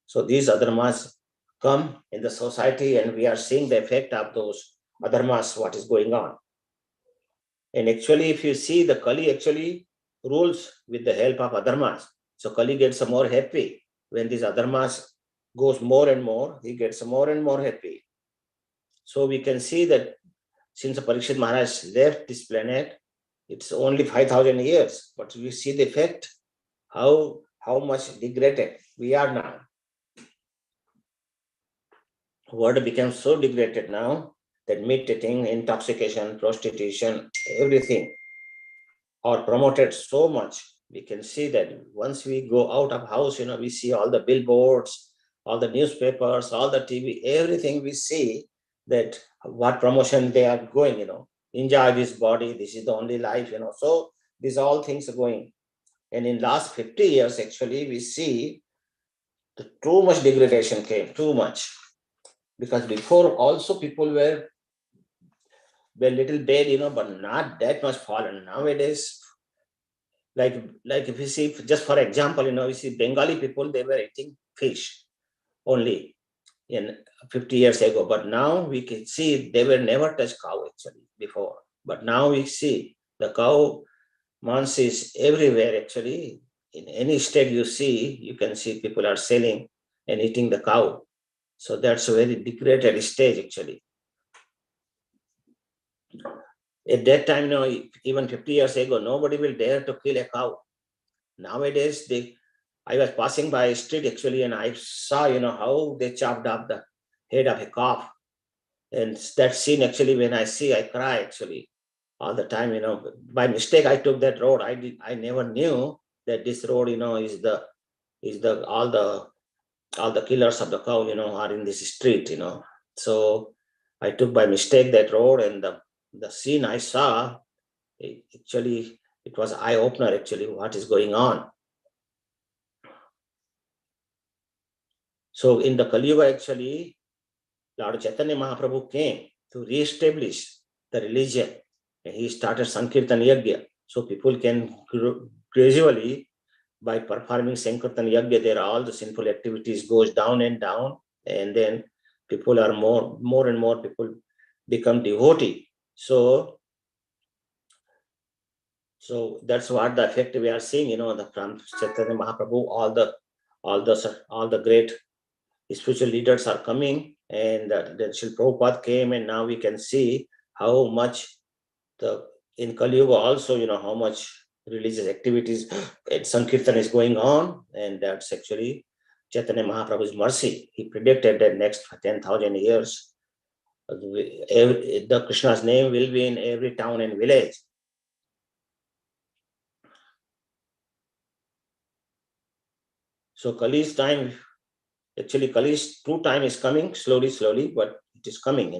So these adharmas come in the society, and we are seeing the effect of those adharmas, what is going on. And actually, if you see, the Kali actually rules with the help of adharmas. So Kali gets more happy when these adharmas goes more and more, he gets more and more happy. So we can see that since Parikshit Maharaj left this planet, it's only 5,000 years, but we see the effect, how much degraded we are now. The world becomes so degraded now that meat eating, intoxication, prostitution, everything are promoted so much. We can see that once we go out of house, we see all the billboards, all the newspapers, all the TV, everything we see that what promotion they are going, enjoy this body, this is the only life, So these all things are going. And in last 50 years, actually, we see too much degradation came, too much. Because before also people were little bad, but not that much fallen. Nowadays, like if you see, just for example, you see Bengali people, they were eating fish only in 50 years ago, but now we can see they were never touched cow actually before. But now we see the cow mans is everywhere actually. In any state you see, you can see people are selling and eating the cow. So that's a very degraded stage actually. At that time, even 50 years ago, nobody will dare to kill a cow. Nowadays, I was passing by a street actually, and I saw, how they chopped up the head of a calf. And that scene actually, when I see, I cry actually all the time, By mistake, I took that road. I never knew that this road, is the all the killers of the cow, are in this street, So I took by mistake that road, and the scene I saw, actually, it was eye opener. Actually, what is going on? So in the Kali Yuga, actually, Lord Chaitanya Mahaprabhu came to re-establish the religion, and he started Sankirtan Yajna. So people can gradually, by performing Sankirtan Yajna, there all the sinful activities goes down, and then people are more and more people become devotee. So that's what the effect we are seeing, from Chaitanya Mahaprabhu, all the great spiritual leaders are coming, and then Srila Prabhupada came, and now we can see how much in Kali Yuga also, how much religious activities and Sankirtan is going on, and that's actually Chaitanya Mahaprabhu's mercy. He predicted that next 10,000 years, the Krishna's name will be in every town and village. So Kali's time, actually Kali's true time is coming slowly, but it is coming,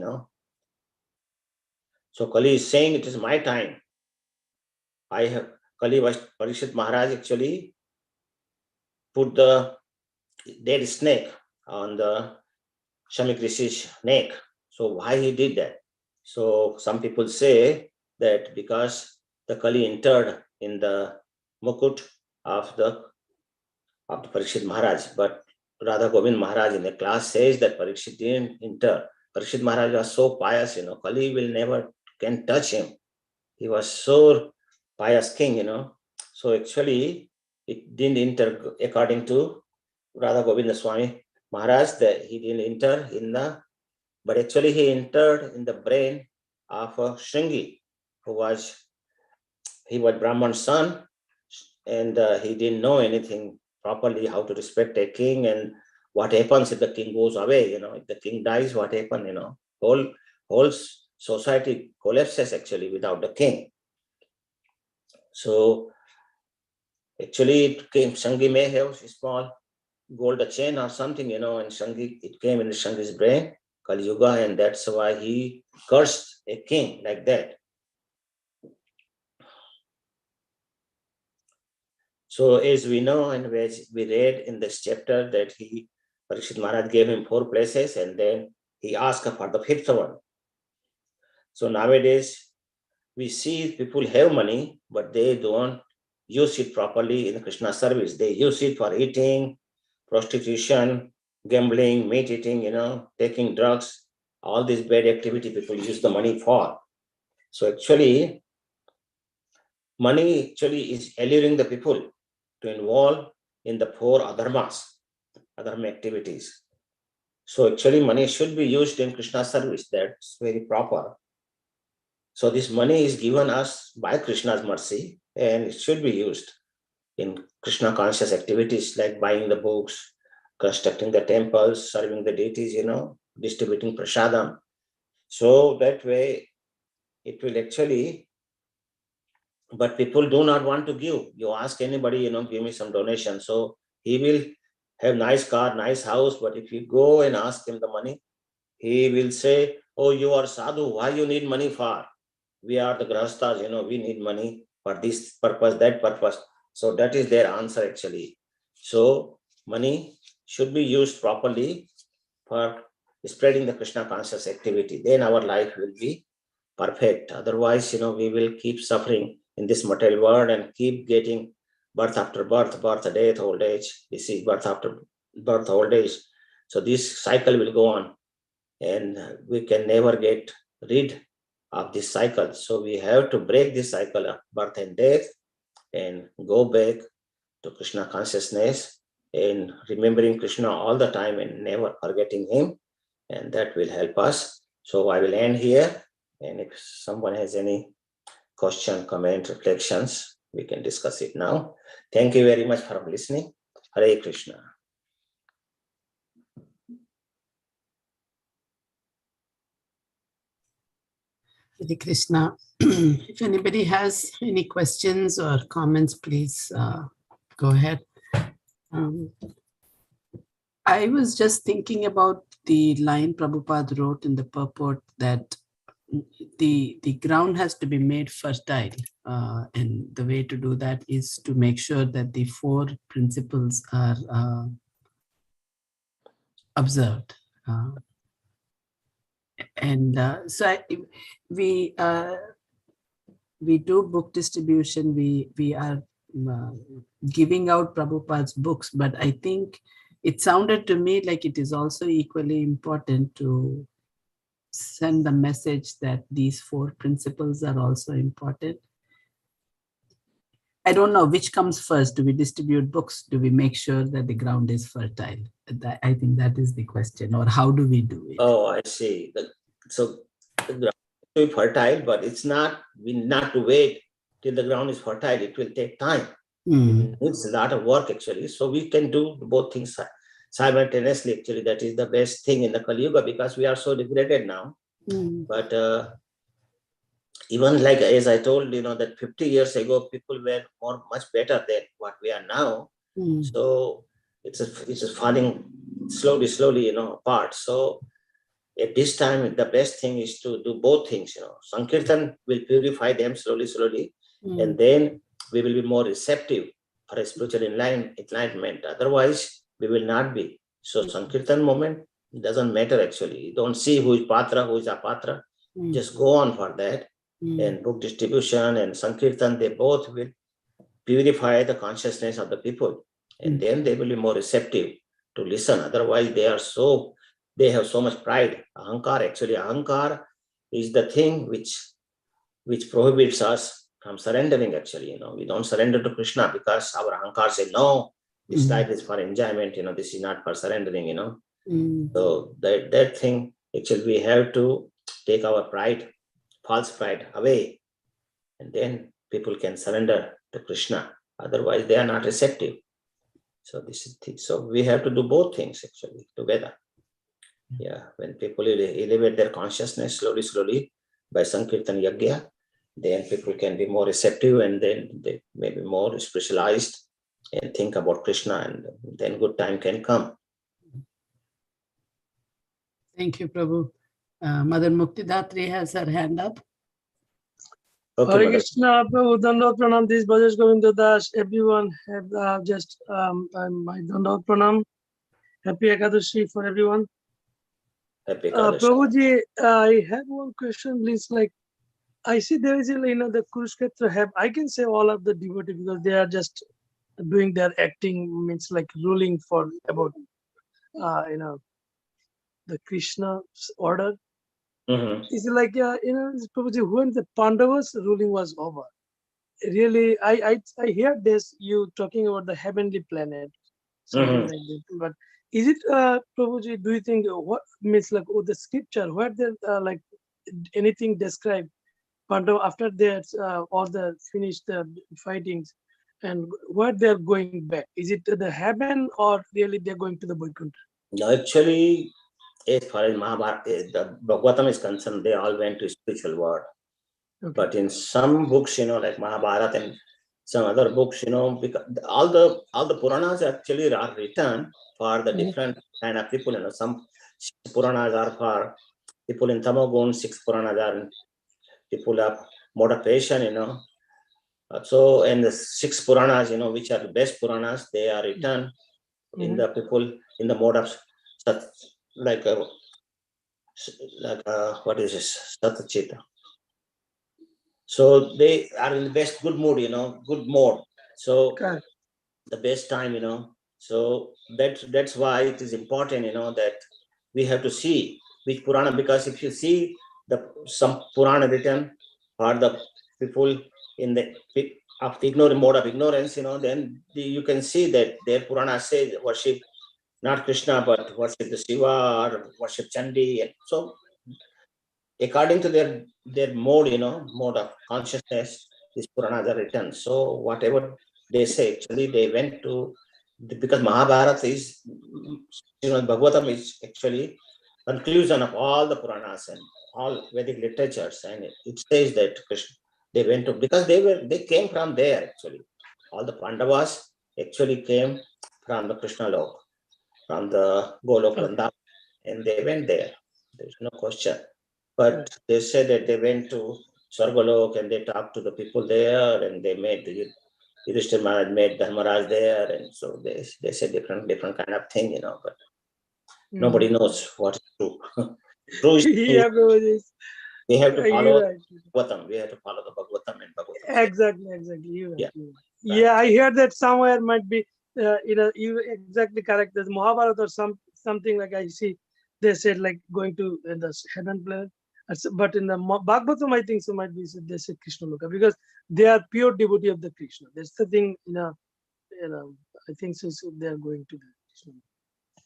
So Kali is saying, it is my time. Kali was Parikshit Maharaj actually put the dead snake on the Shamik Rishi's neck. So why he did that? So some people say that because the Kali entered in the mukut of the Parikshit Maharaj, but Radha Govind Maharaj in the class says that Parikshit didn't enter. Parikshit Maharaj was so pious, Kali will never can touch him. He was so pious king, So actually, it didn't enter according to Radha Govinda Swami Maharaj, that he didn't enter but actually he entered in the brain of Shringi, he was Brahman's son, and he didn't know anything properly, how to respect a king, and what happens if the king goes away, if the king dies, what happens, whole society collapses actually without the king. So actually it came, Shangi may have a small gold chain or something, and Shangi, it came in Shangi's brain, Kali Yuga, and that's why he cursed a king like that. So as we know, and as we read in this chapter, that Parikshit Maharaj gave him 4 places, and then he asked for the 5th one. So nowadays, we see people have money, but they don't use it properly in Krishna service. They use it for eating, prostitution, gambling, meat eating, taking drugs, all these bad activity people use the money for. So actually, money actually is alluring the people to involve in the 4 adharma activities. So actually, money should be used in Krishna service. That's very proper. So this money is given us by Krishna's mercy, and it should be used in Krishna conscious activities like buying the books, constructing the temples, serving the deities, distributing prasadam. So that way it will actually, but people do not want to give. You ask anybody, give me some donation. So he will have nice car, nice house, but if you go and ask him the money, he will say, oh, you are sadhu, why you need money for? We are the grahasthas, we need money for this purpose, that purpose. So that is their answer actually. So money should be used properly for spreading the Krishna conscious activity. Then our life will be perfect. Otherwise, we will keep suffering in this material world and keep getting birth after birth, death, old age, disease, birth after birth, old age. So this cycle will go on, and we can never get rid of this cycle. So we have to break this cycle of birth and death and go back to Krishna consciousness and remembering Krishna all the time and never forgetting him, and that will help us. So I will end here, and if someone has any question, comment, reflections, we can discuss it now. Thank you very much for listening. Hare Krishna.
Hare Krishna. If anybody has any questions or comments, please go ahead. I was just thinking about the line Prabhupada wrote in the purport that the ground has to be made fertile. And the way to do that is to make sure that the 4 principles are observed. We do book distribution. We are giving out Prabhupada's books, but I think it sounded to me like it is also equally important to send the message that these 4 principles are also important. I don't know which comes first. Do we distribute books? Do we make sure that the ground is fertile? I think that is the question. Or how do we do it?
Oh, I see. So the ground will be fertile, but it's not, we not to wait till the ground is fertile. It will take time. It needs a lot of work actually. So we can do both things simultaneously. Actually, that is the best thing in the Kali Yuga because we are so degraded now. But even like as I told, that 50 years ago, people were much better than what we are now. So it's just falling slowly, apart. So at this time, the best thing is to do both things. Sankirtan will purify them slowly, and then we will be more receptive for a spiritual enlightenment. Otherwise, we will not be. So Sankirtan moment doesn't matter actually. You don't see who is Patra, who is Apatra. Just go on for that. And book distribution and Sankirtan, they both will purify the consciousness of the people. And then they will be more receptive to listen. Otherwise, they have so much pride. Ahankar, actually, Ahankar is the thing which prohibits us from surrendering, actually. We don't surrender to Krishna because our Ahankar say, no, this life is for enjoyment, this is not for surrendering, So that thing, actually, we have to take our pride, false pride away, and then people can surrender to Krishna. Otherwise, they are not receptive. So this is thing. So we have to do both things actually together. Yeah, when people elevate their consciousness slowly by Sankirtan Yagya, then people can be more receptive and then they may be more specialized and think about Krishna, and then good time can come.
Thank you, Prabhu. Mother Muktidatri has her hand up.
Okay,
Hare
Mother.
Krishna, Prabhu, Dandot Pranam, this Bhajesh Govinda Das, everyone have my Dandot Pranam. Happy Ekadashi for everyone.
Happy Ekadashi.
Prabhuji, I have one question, please. Like, I see there is the Kurukshetra have, I can say all of the devotees because they are just doing their acting, means like ruling for about, the Krishna's order. Is it like, Prabhuji, when the Pandavas ruling was over, really, I hear this, you talking about the heavenly planet, something like that. But is it, Prabhuji, do you think what means like the scripture, where there like anything described Pandava after that all the finished fightings and where they're going back? Is it the heaven or really they're going to the Vaikuntha?
No, actually, as far as Mahabharata, the Bhagavatam is concerned, they all went to spiritual world. Okay. But in some books, like Mahabharata and some other books, because all the Puranas actually are written for the different kind of people. Some Puranas are for people in Tamagun, 6 Puranas are people of mode of passion, So, and the 6 Puranas, which are the best Puranas, they are written in the people in the mode of what is this? Satachita. So they are in the best good mood, good mode. So the best time, So that's why it is important, that we have to see which Purana, because if you see some Purana written for the people in the of the mode of ignorance, then you can see that their Purana says worship not Krishna, but worship the Shiva or worship Chandi. And so according to their mode, mode of consciousness, these Puranas are written. So whatever they say, actually they went to, because Mahabharata is, Bhagavatam is actually conclusion of all the Puranas and all Vedic literatures. And it says that Krishna, they went to, because they came from there actually. All the Pandavas, actually came from the Krishna Lok, from the Golok
Okay.
Vrindavan, and they went there. There's no question. But they said that they went to Sargalok and they talked to the people there, and they met the Yudhishthira Maharaj met Dharmaraj there, and so they said different kind of thing, but nobody knows what is true. True is
Yeah, Prabhuji.
we have to follow
You're right.
Bhagavatam. We have to follow the Bhagavatam and Bhagavatam.
Exactly. You're right.
Yeah.
You're right. Yeah, I heard that somewhere might be, you exactly correct. There's Mahabharata or something like I see. They said like going to the heaven planet, but in the Bhagavatam, I think so might be they said Krishna Loka because they are pure devotee of the Krishna. That's the thing. I think so they are going to the Krishna.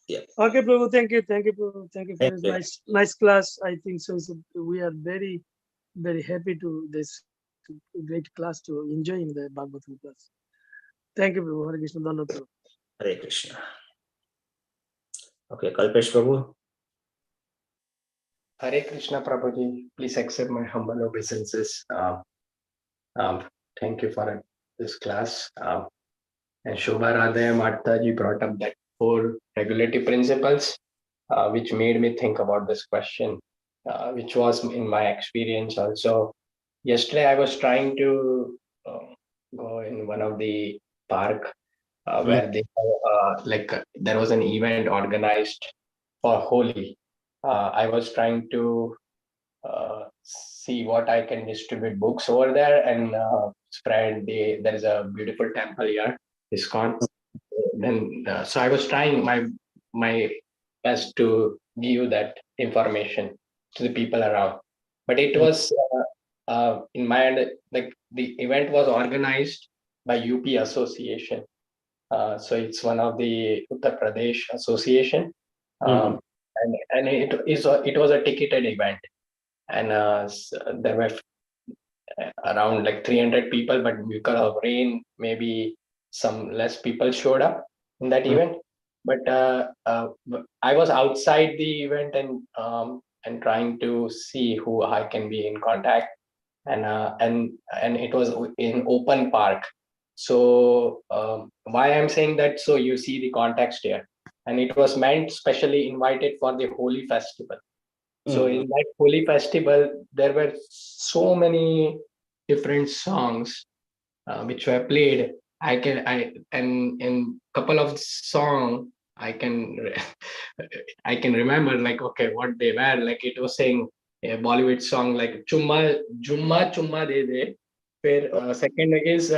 Yeah.
Okay, Prabhu. Thank you, Prabhu. Thank you for
Thank
this
you.
nice class. I think so. We are very happy to this great class to enjoying the Bhagavatam class. Thank you, Prabhu. Hare Krishna. Dhanavad, Prabhu.
Hare Krishna. Okay, Kalpesh Prabhu.
Hare Krishna Prabhuji, please accept my humble obeisances. Thank you for this class. And Shobha Radha Mataji brought up that 4 regulative principles, which made me think about this question, which was in my experience also. Yesterday, I was trying to go in one of the park where they there was an event organized for Holi. I was trying to see what I can distribute books over there and spread there is a beautiful temple here, ISKCON. Then so I was trying my best to give that information to the people around, but it was in my end, like the event was organized by UP Association. So it's one of the Uttar Pradesh Association, and it was a ticketed event, and there were around like 300 people, but because of rain, maybe some less people showed up in that event. But I was outside the event and trying to see who I can be in contact, and it was in open park. So why I'm saying that, so you see the context here, and it was meant specially invited for the Holi festival. So in that Holi festival, there were so many different songs which were played. And in couple of song I can remember, like, okay, what they were like. It was saying a Bollywood song like Chumma Jumma Chumma De De. फिर second is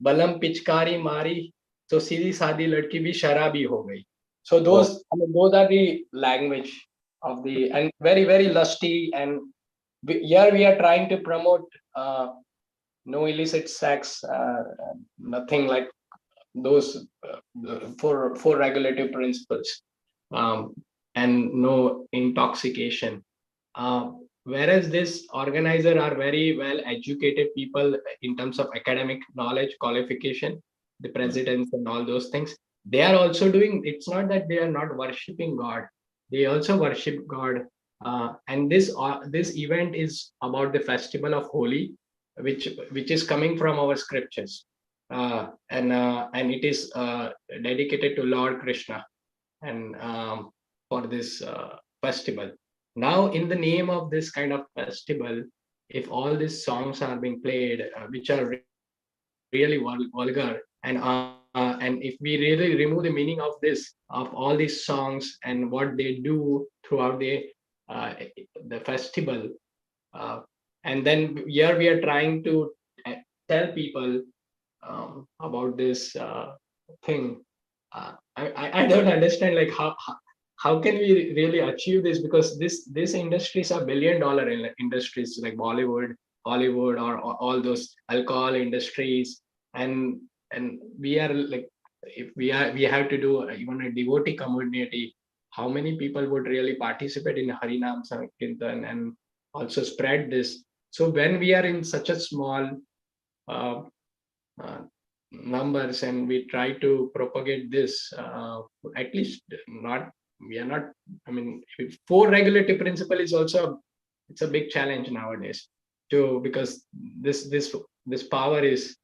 Balam Pichkari Mari, so सीधी सादी लड़की भी शराबी हो गई. So those are the language of the, and very lusty, and here we are trying to promote no illicit sex, nothing like those four regulative principles, and no intoxication. Whereas this organizer are very well educated people in terms of academic knowledge, qualification, the presidents and all those things. They are also doing, it's not that they are not worshipping God. They also worship God. And this event is about the festival of Holi, which is coming from our scriptures. And it is dedicated to Lord Krishna, and for this festival. Now, in the name of this kind of festival, if all these songs are being played, which are really vulgar, and if we really remove the meaning of all these songs and what they do throughout the festival, and then here we are trying to tell people about this thing. I don't understand, like, how can we really achieve this, because this industries are billion-dollar industries like Bollywood, Hollywood, or all those alcohol industries, and we are like, if we have to do even a devotee community, how many people would really participate in Harinam Sankirtan and also spread this? So when we are in such a small numbers and we try to propagate this, at least not, we are not, I mean, 4 regulative principle is also, it's a big challenge nowadays too, because this power is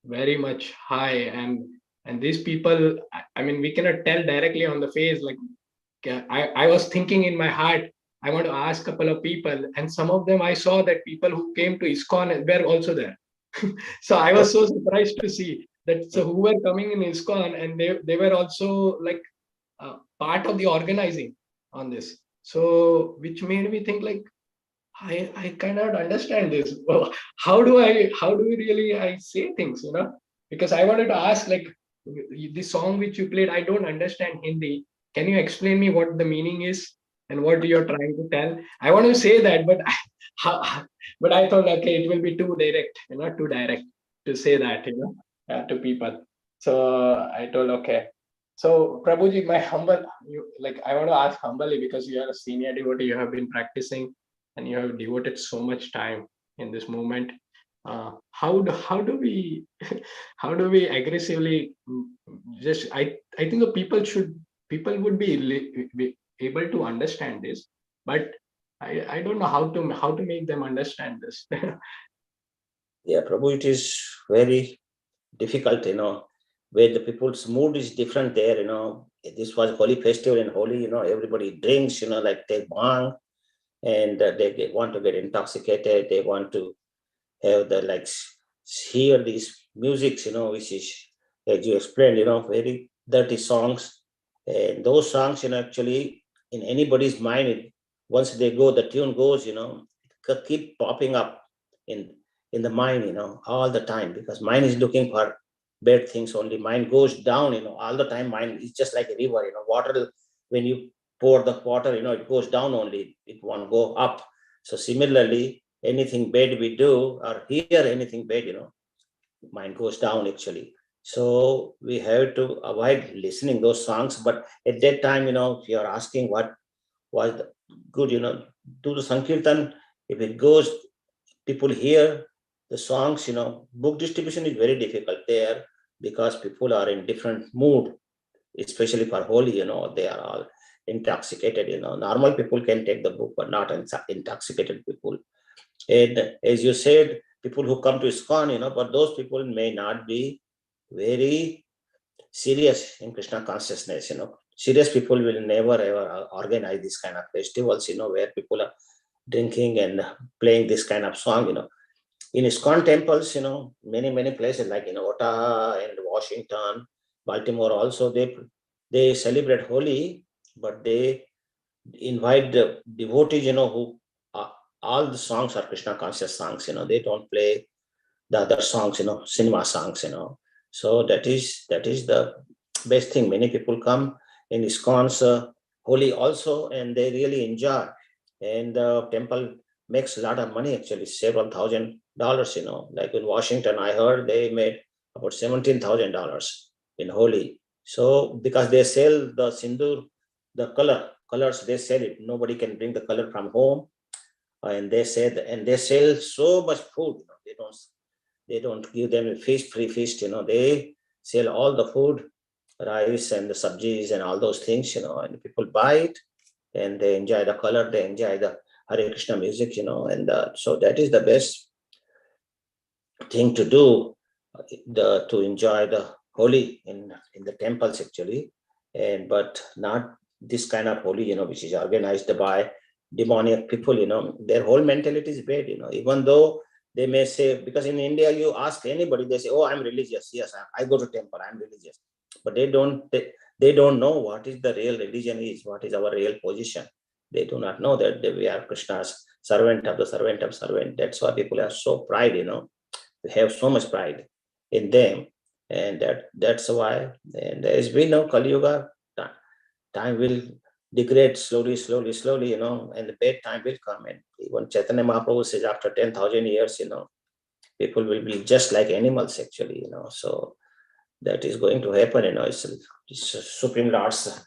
very much high, and And these people, I mean, we cannot tell directly on the face. Like I was thinking in my heart, I want to ask a couple of people, and some of them I saw that people who came to ISKCON were also there. So I was so surprised to see that so who were coming in ISKCON, and they were also like part of the organizing on this. So which made me think like, I cannot understand this. How do we really I say things, you know? Because I wanted to ask, like, the song which you played, I don't understand Hindi. Can you explain me what the meaning is and what you're trying to tell? I want to say that, but but I thought, okay, it will be too direct, not too direct to say that, to people. So I told, okay. So Prabhuji, my humble, I want to ask humbly, because you are a senior devotee, you have been practicing and you have devoted so much time in this movement. How do we how do we aggressively just I think the people would be able to understand this, but I don't know how to make them understand this.
Yeah, Prabhu, it is very difficult, where the people's mood is different there, This was Holi festival, and Holi, everybody drinks, like they bang, and they want to get intoxicated. They want to have hear these musics, which is, as you explained, very dirty songs. And those songs, actually in anybody's mind, once they go, the tune goes, keep popping up in the mind, all the time, because mind is looking for bad things only. Mind goes down, all the time. Mind is just like a river, water. When you pour the water, it goes down only, it won't go up. So similarly, anything bad we do or hear anything bad, mind goes down actually. So we have to avoid listening those songs. But at that time, if you're asking what was good, do the Sankirtan. If it goes, people hear the songs, book distribution is very difficult there, because people are in different mood, especially for Holi, they are all intoxicated, normal people can take the book, but not intoxicated people. And as you said, people who come to ISKCON, but those people may not be very serious in Krishna consciousness, Serious people will never ever organize this kind of festivals, where people are drinking and playing this kind of song, In ISKCON temples, many places like in Ottawa and Washington, Baltimore also, they celebrate Holi, but they invite the devotees, who all the songs are Krishna conscious songs, they don't play the other songs, cinema songs, So that is the best thing. Many people come in ISKCON's Holi also, and they really enjoy. And the temple makes a lot of money, actually, several $1,000, Like in Washington, I heard they made about $17,000 in Holi. So because they sell the sindoor, the colors, they sell it. Nobody can bring the color from home. And they said, and they sell so much food. They don't give them a free feast. They sell all the food, rice and the sabjis and all those things. And people buy it, and they enjoy the color. They enjoy the Hare Krishna music. And so that is the best thing to do, to enjoy the Holi in the temples actually, but not this kind of Holi, which is organized by demoniac people. Their whole mentality is bad. Even though they may say, because in India you ask anybody, they say, "Oh, I'm religious. Yes, I go to temple. I'm religious," but they don't know what is the real religion is, what is our real position. They do not know that we are Krishna's servant of the servant of servant. That's why people are so pride. They have so much pride in them, and that's why. And as we know, Kali Yuga, time will degrade slowly, and the bad time will come. And even Chaitanya Mahaprabhu says, after 10,000 years, people will be just like animals, actually, So that is going to happen, It's Supreme Lord's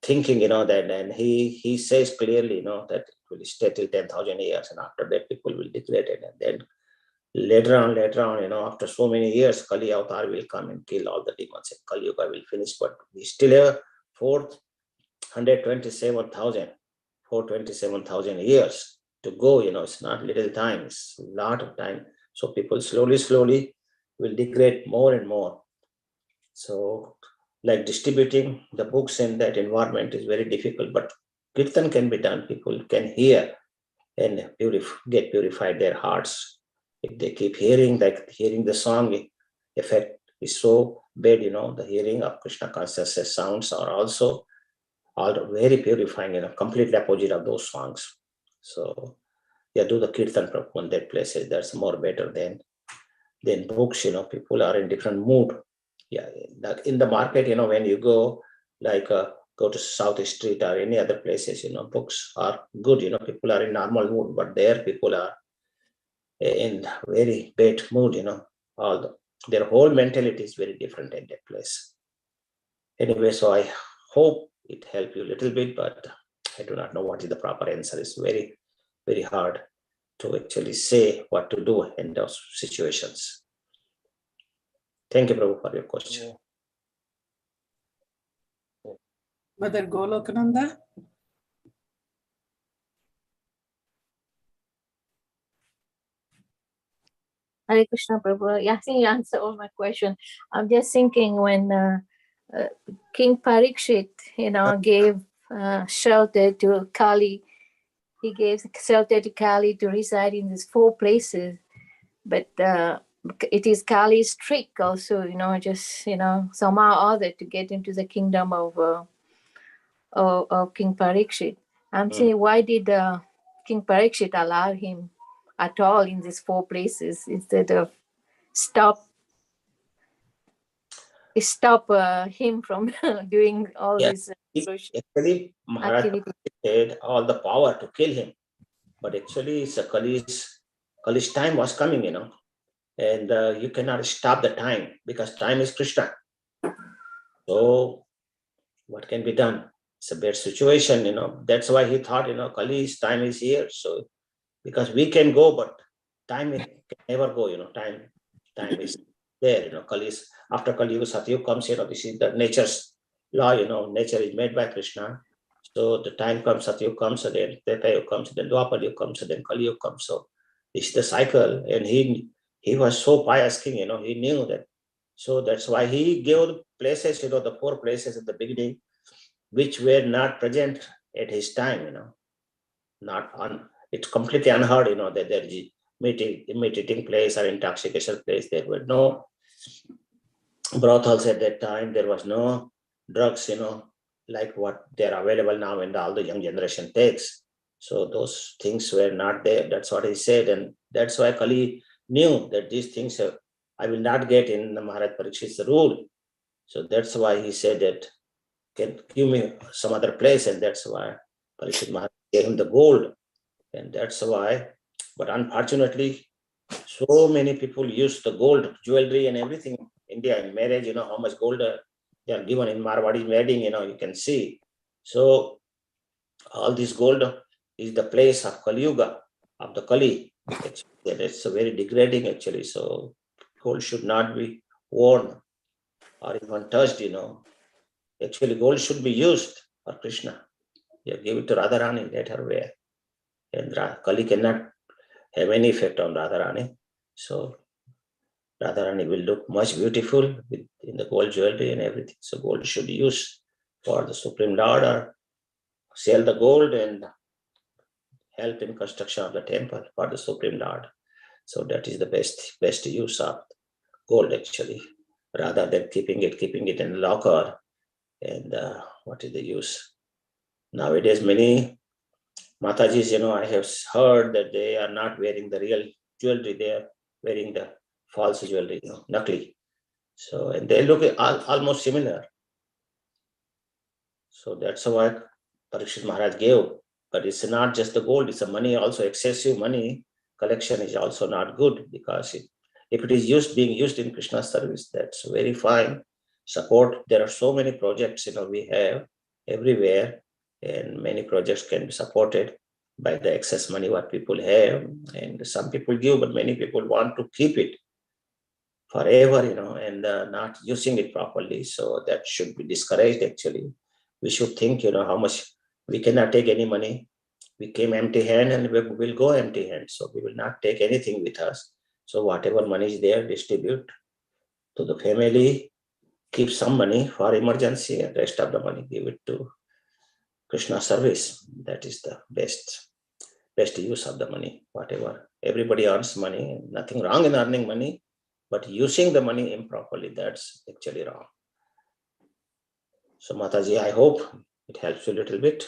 thinking, that, and he says clearly, that it will stay till 10,000 years, and after that people will degrade it, and then later on, after so many years, Kali Avatar will come and kill all the demons, and Kali Yuga will finish. But we still have 427,000 years to go. It's not little time; it's a lot of time. So people slowly will degrade more and more. So like distributing the books in that environment is very difficult, but kirtan can be done. People can hear and get purified their hearts. If they keep hearing, like hearing the song effect is so bad, the hearing of Krishna consciousness sounds are also very purifying, completely opposite of those songs. So yeah, do the kirtan on that places. That's more better than books. People are in different mood. Yeah, in the market, when you go, like go to South Street or any other places, books are good. People are in normal mood, but there people are in very bad mood. Their whole mentality is very different in that place. Anyway, so I hope it helped you a little bit, but I do not know what is the proper answer. It's very, very hard to actually say what to do in those situations. Thank you, Prabhu, for your question.
Mother Golokananda?
Hare Krishna, Prabhu. Yeah, I think you answered all my question. I'm just thinking when King Parikshit, gave shelter to Kali. He gave shelter to Kali to reside in these 4 places. But it is Kali's trick also, just, somehow or other to get into the kingdom of King Parikshit. I'm saying, why did King Parikshit allow him at all in these 4 places instead of stop him from doing all this
actually, Maharaj had all the power to kill him, but actually it's Kali's time was coming, and you cannot stop the time because time is Krishna. So what can be done? It's a bad situation, that's why he thought, Kali's time is here. So because we can go, but time can never go, time is there. Kali's, after Kali Yuga, Satyuga comes, this is the nature's law, nature is made by Krishna. So the time comes, Satyuga comes, and then Treta Yuga comes, then Dwapar Yuga comes, and then Kali Yuga comes. So it's the cycle, and he was so pious king, he knew that. So that's why he gave the places, the 4 places at the beginning, which were not present at his time, not on. It's completely unheard, that there is meditating place or intoxication place. There were no brothels at that time. There was no drugs, like what they're available now and all the young generation takes. So those things were not there. That's what he said. And that's why Kali knew that these things I will not get in the Maharaj Parikshit's rule. So that's why he said that, can give me some other place. And that's why Parikshit Maharaj gave him the gold. And that's why, but unfortunately, so many people use the gold, jewelry and everything. India in marriage, how much gold they are given in Marwadi wedding, you can see. So all this gold is the place of Kali Yuga, of the Kali. It's very degrading actually. So gold should not be worn or even touched, Actually, gold should be used for Krishna. You give it to Radharani, let her wear. And Kali cannot have any effect on Radharani. So Radharani will look much beautiful in the gold jewelry and everything. So gold should be used for the Supreme Lord, or sell the gold and help in construction of the temple for the Supreme Lord. So that is the best use of gold actually, rather than keeping it in a locker. And what is the use? Nowadays, many Matajis, I have heard that they are not wearing the real jewelry, they are wearing the false jewelry, nakli. So, and they look almost similar. So that's why Parikshit Maharaj gave. But it's not just the gold, it's the money also. Excessive money collection is also not good, because if it is being used in Krishna's service, that's very fine. Support, there are so many projects, we have everywhere, and many projects can be supported by the excess money what people have. And some people give, but many people want to keep it forever, and not using it properly. So that should be discouraged actually. We should think, how much we cannot take any money. We came empty hand and we will go empty hand. So we will not take anything with us. So whatever money is there, distribute to the family, keep some money for emergency, and rest of the money give it to Krishna service. That is the best use of the money. Whatever, everybody earns money, nothing wrong in earning money, but using the money improperly, that's actually wrong. So Mataji, I hope it helps you a little bit.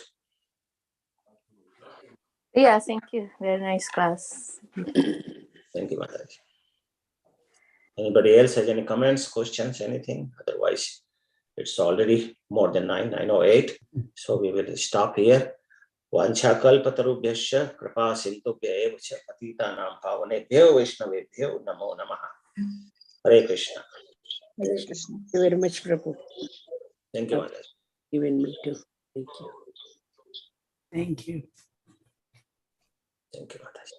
Yeah, thank you. Very nice class.
Thank you, Mataji. Anybody else has any comments, questions, anything? Otherwise, it's already more than 9:08. So we will stop here. Vanchakalpatarubhyasya kripa sindhubhya eva cha patitanam pavanebhyo vaishnavebhyo namo namaha. Hare Krishna.
Hare Krishna.
Thank you very much, Prabhu.
Thank you, Mataji.
Even me too. Thank you.
Thank you.
Thank you, Mataji.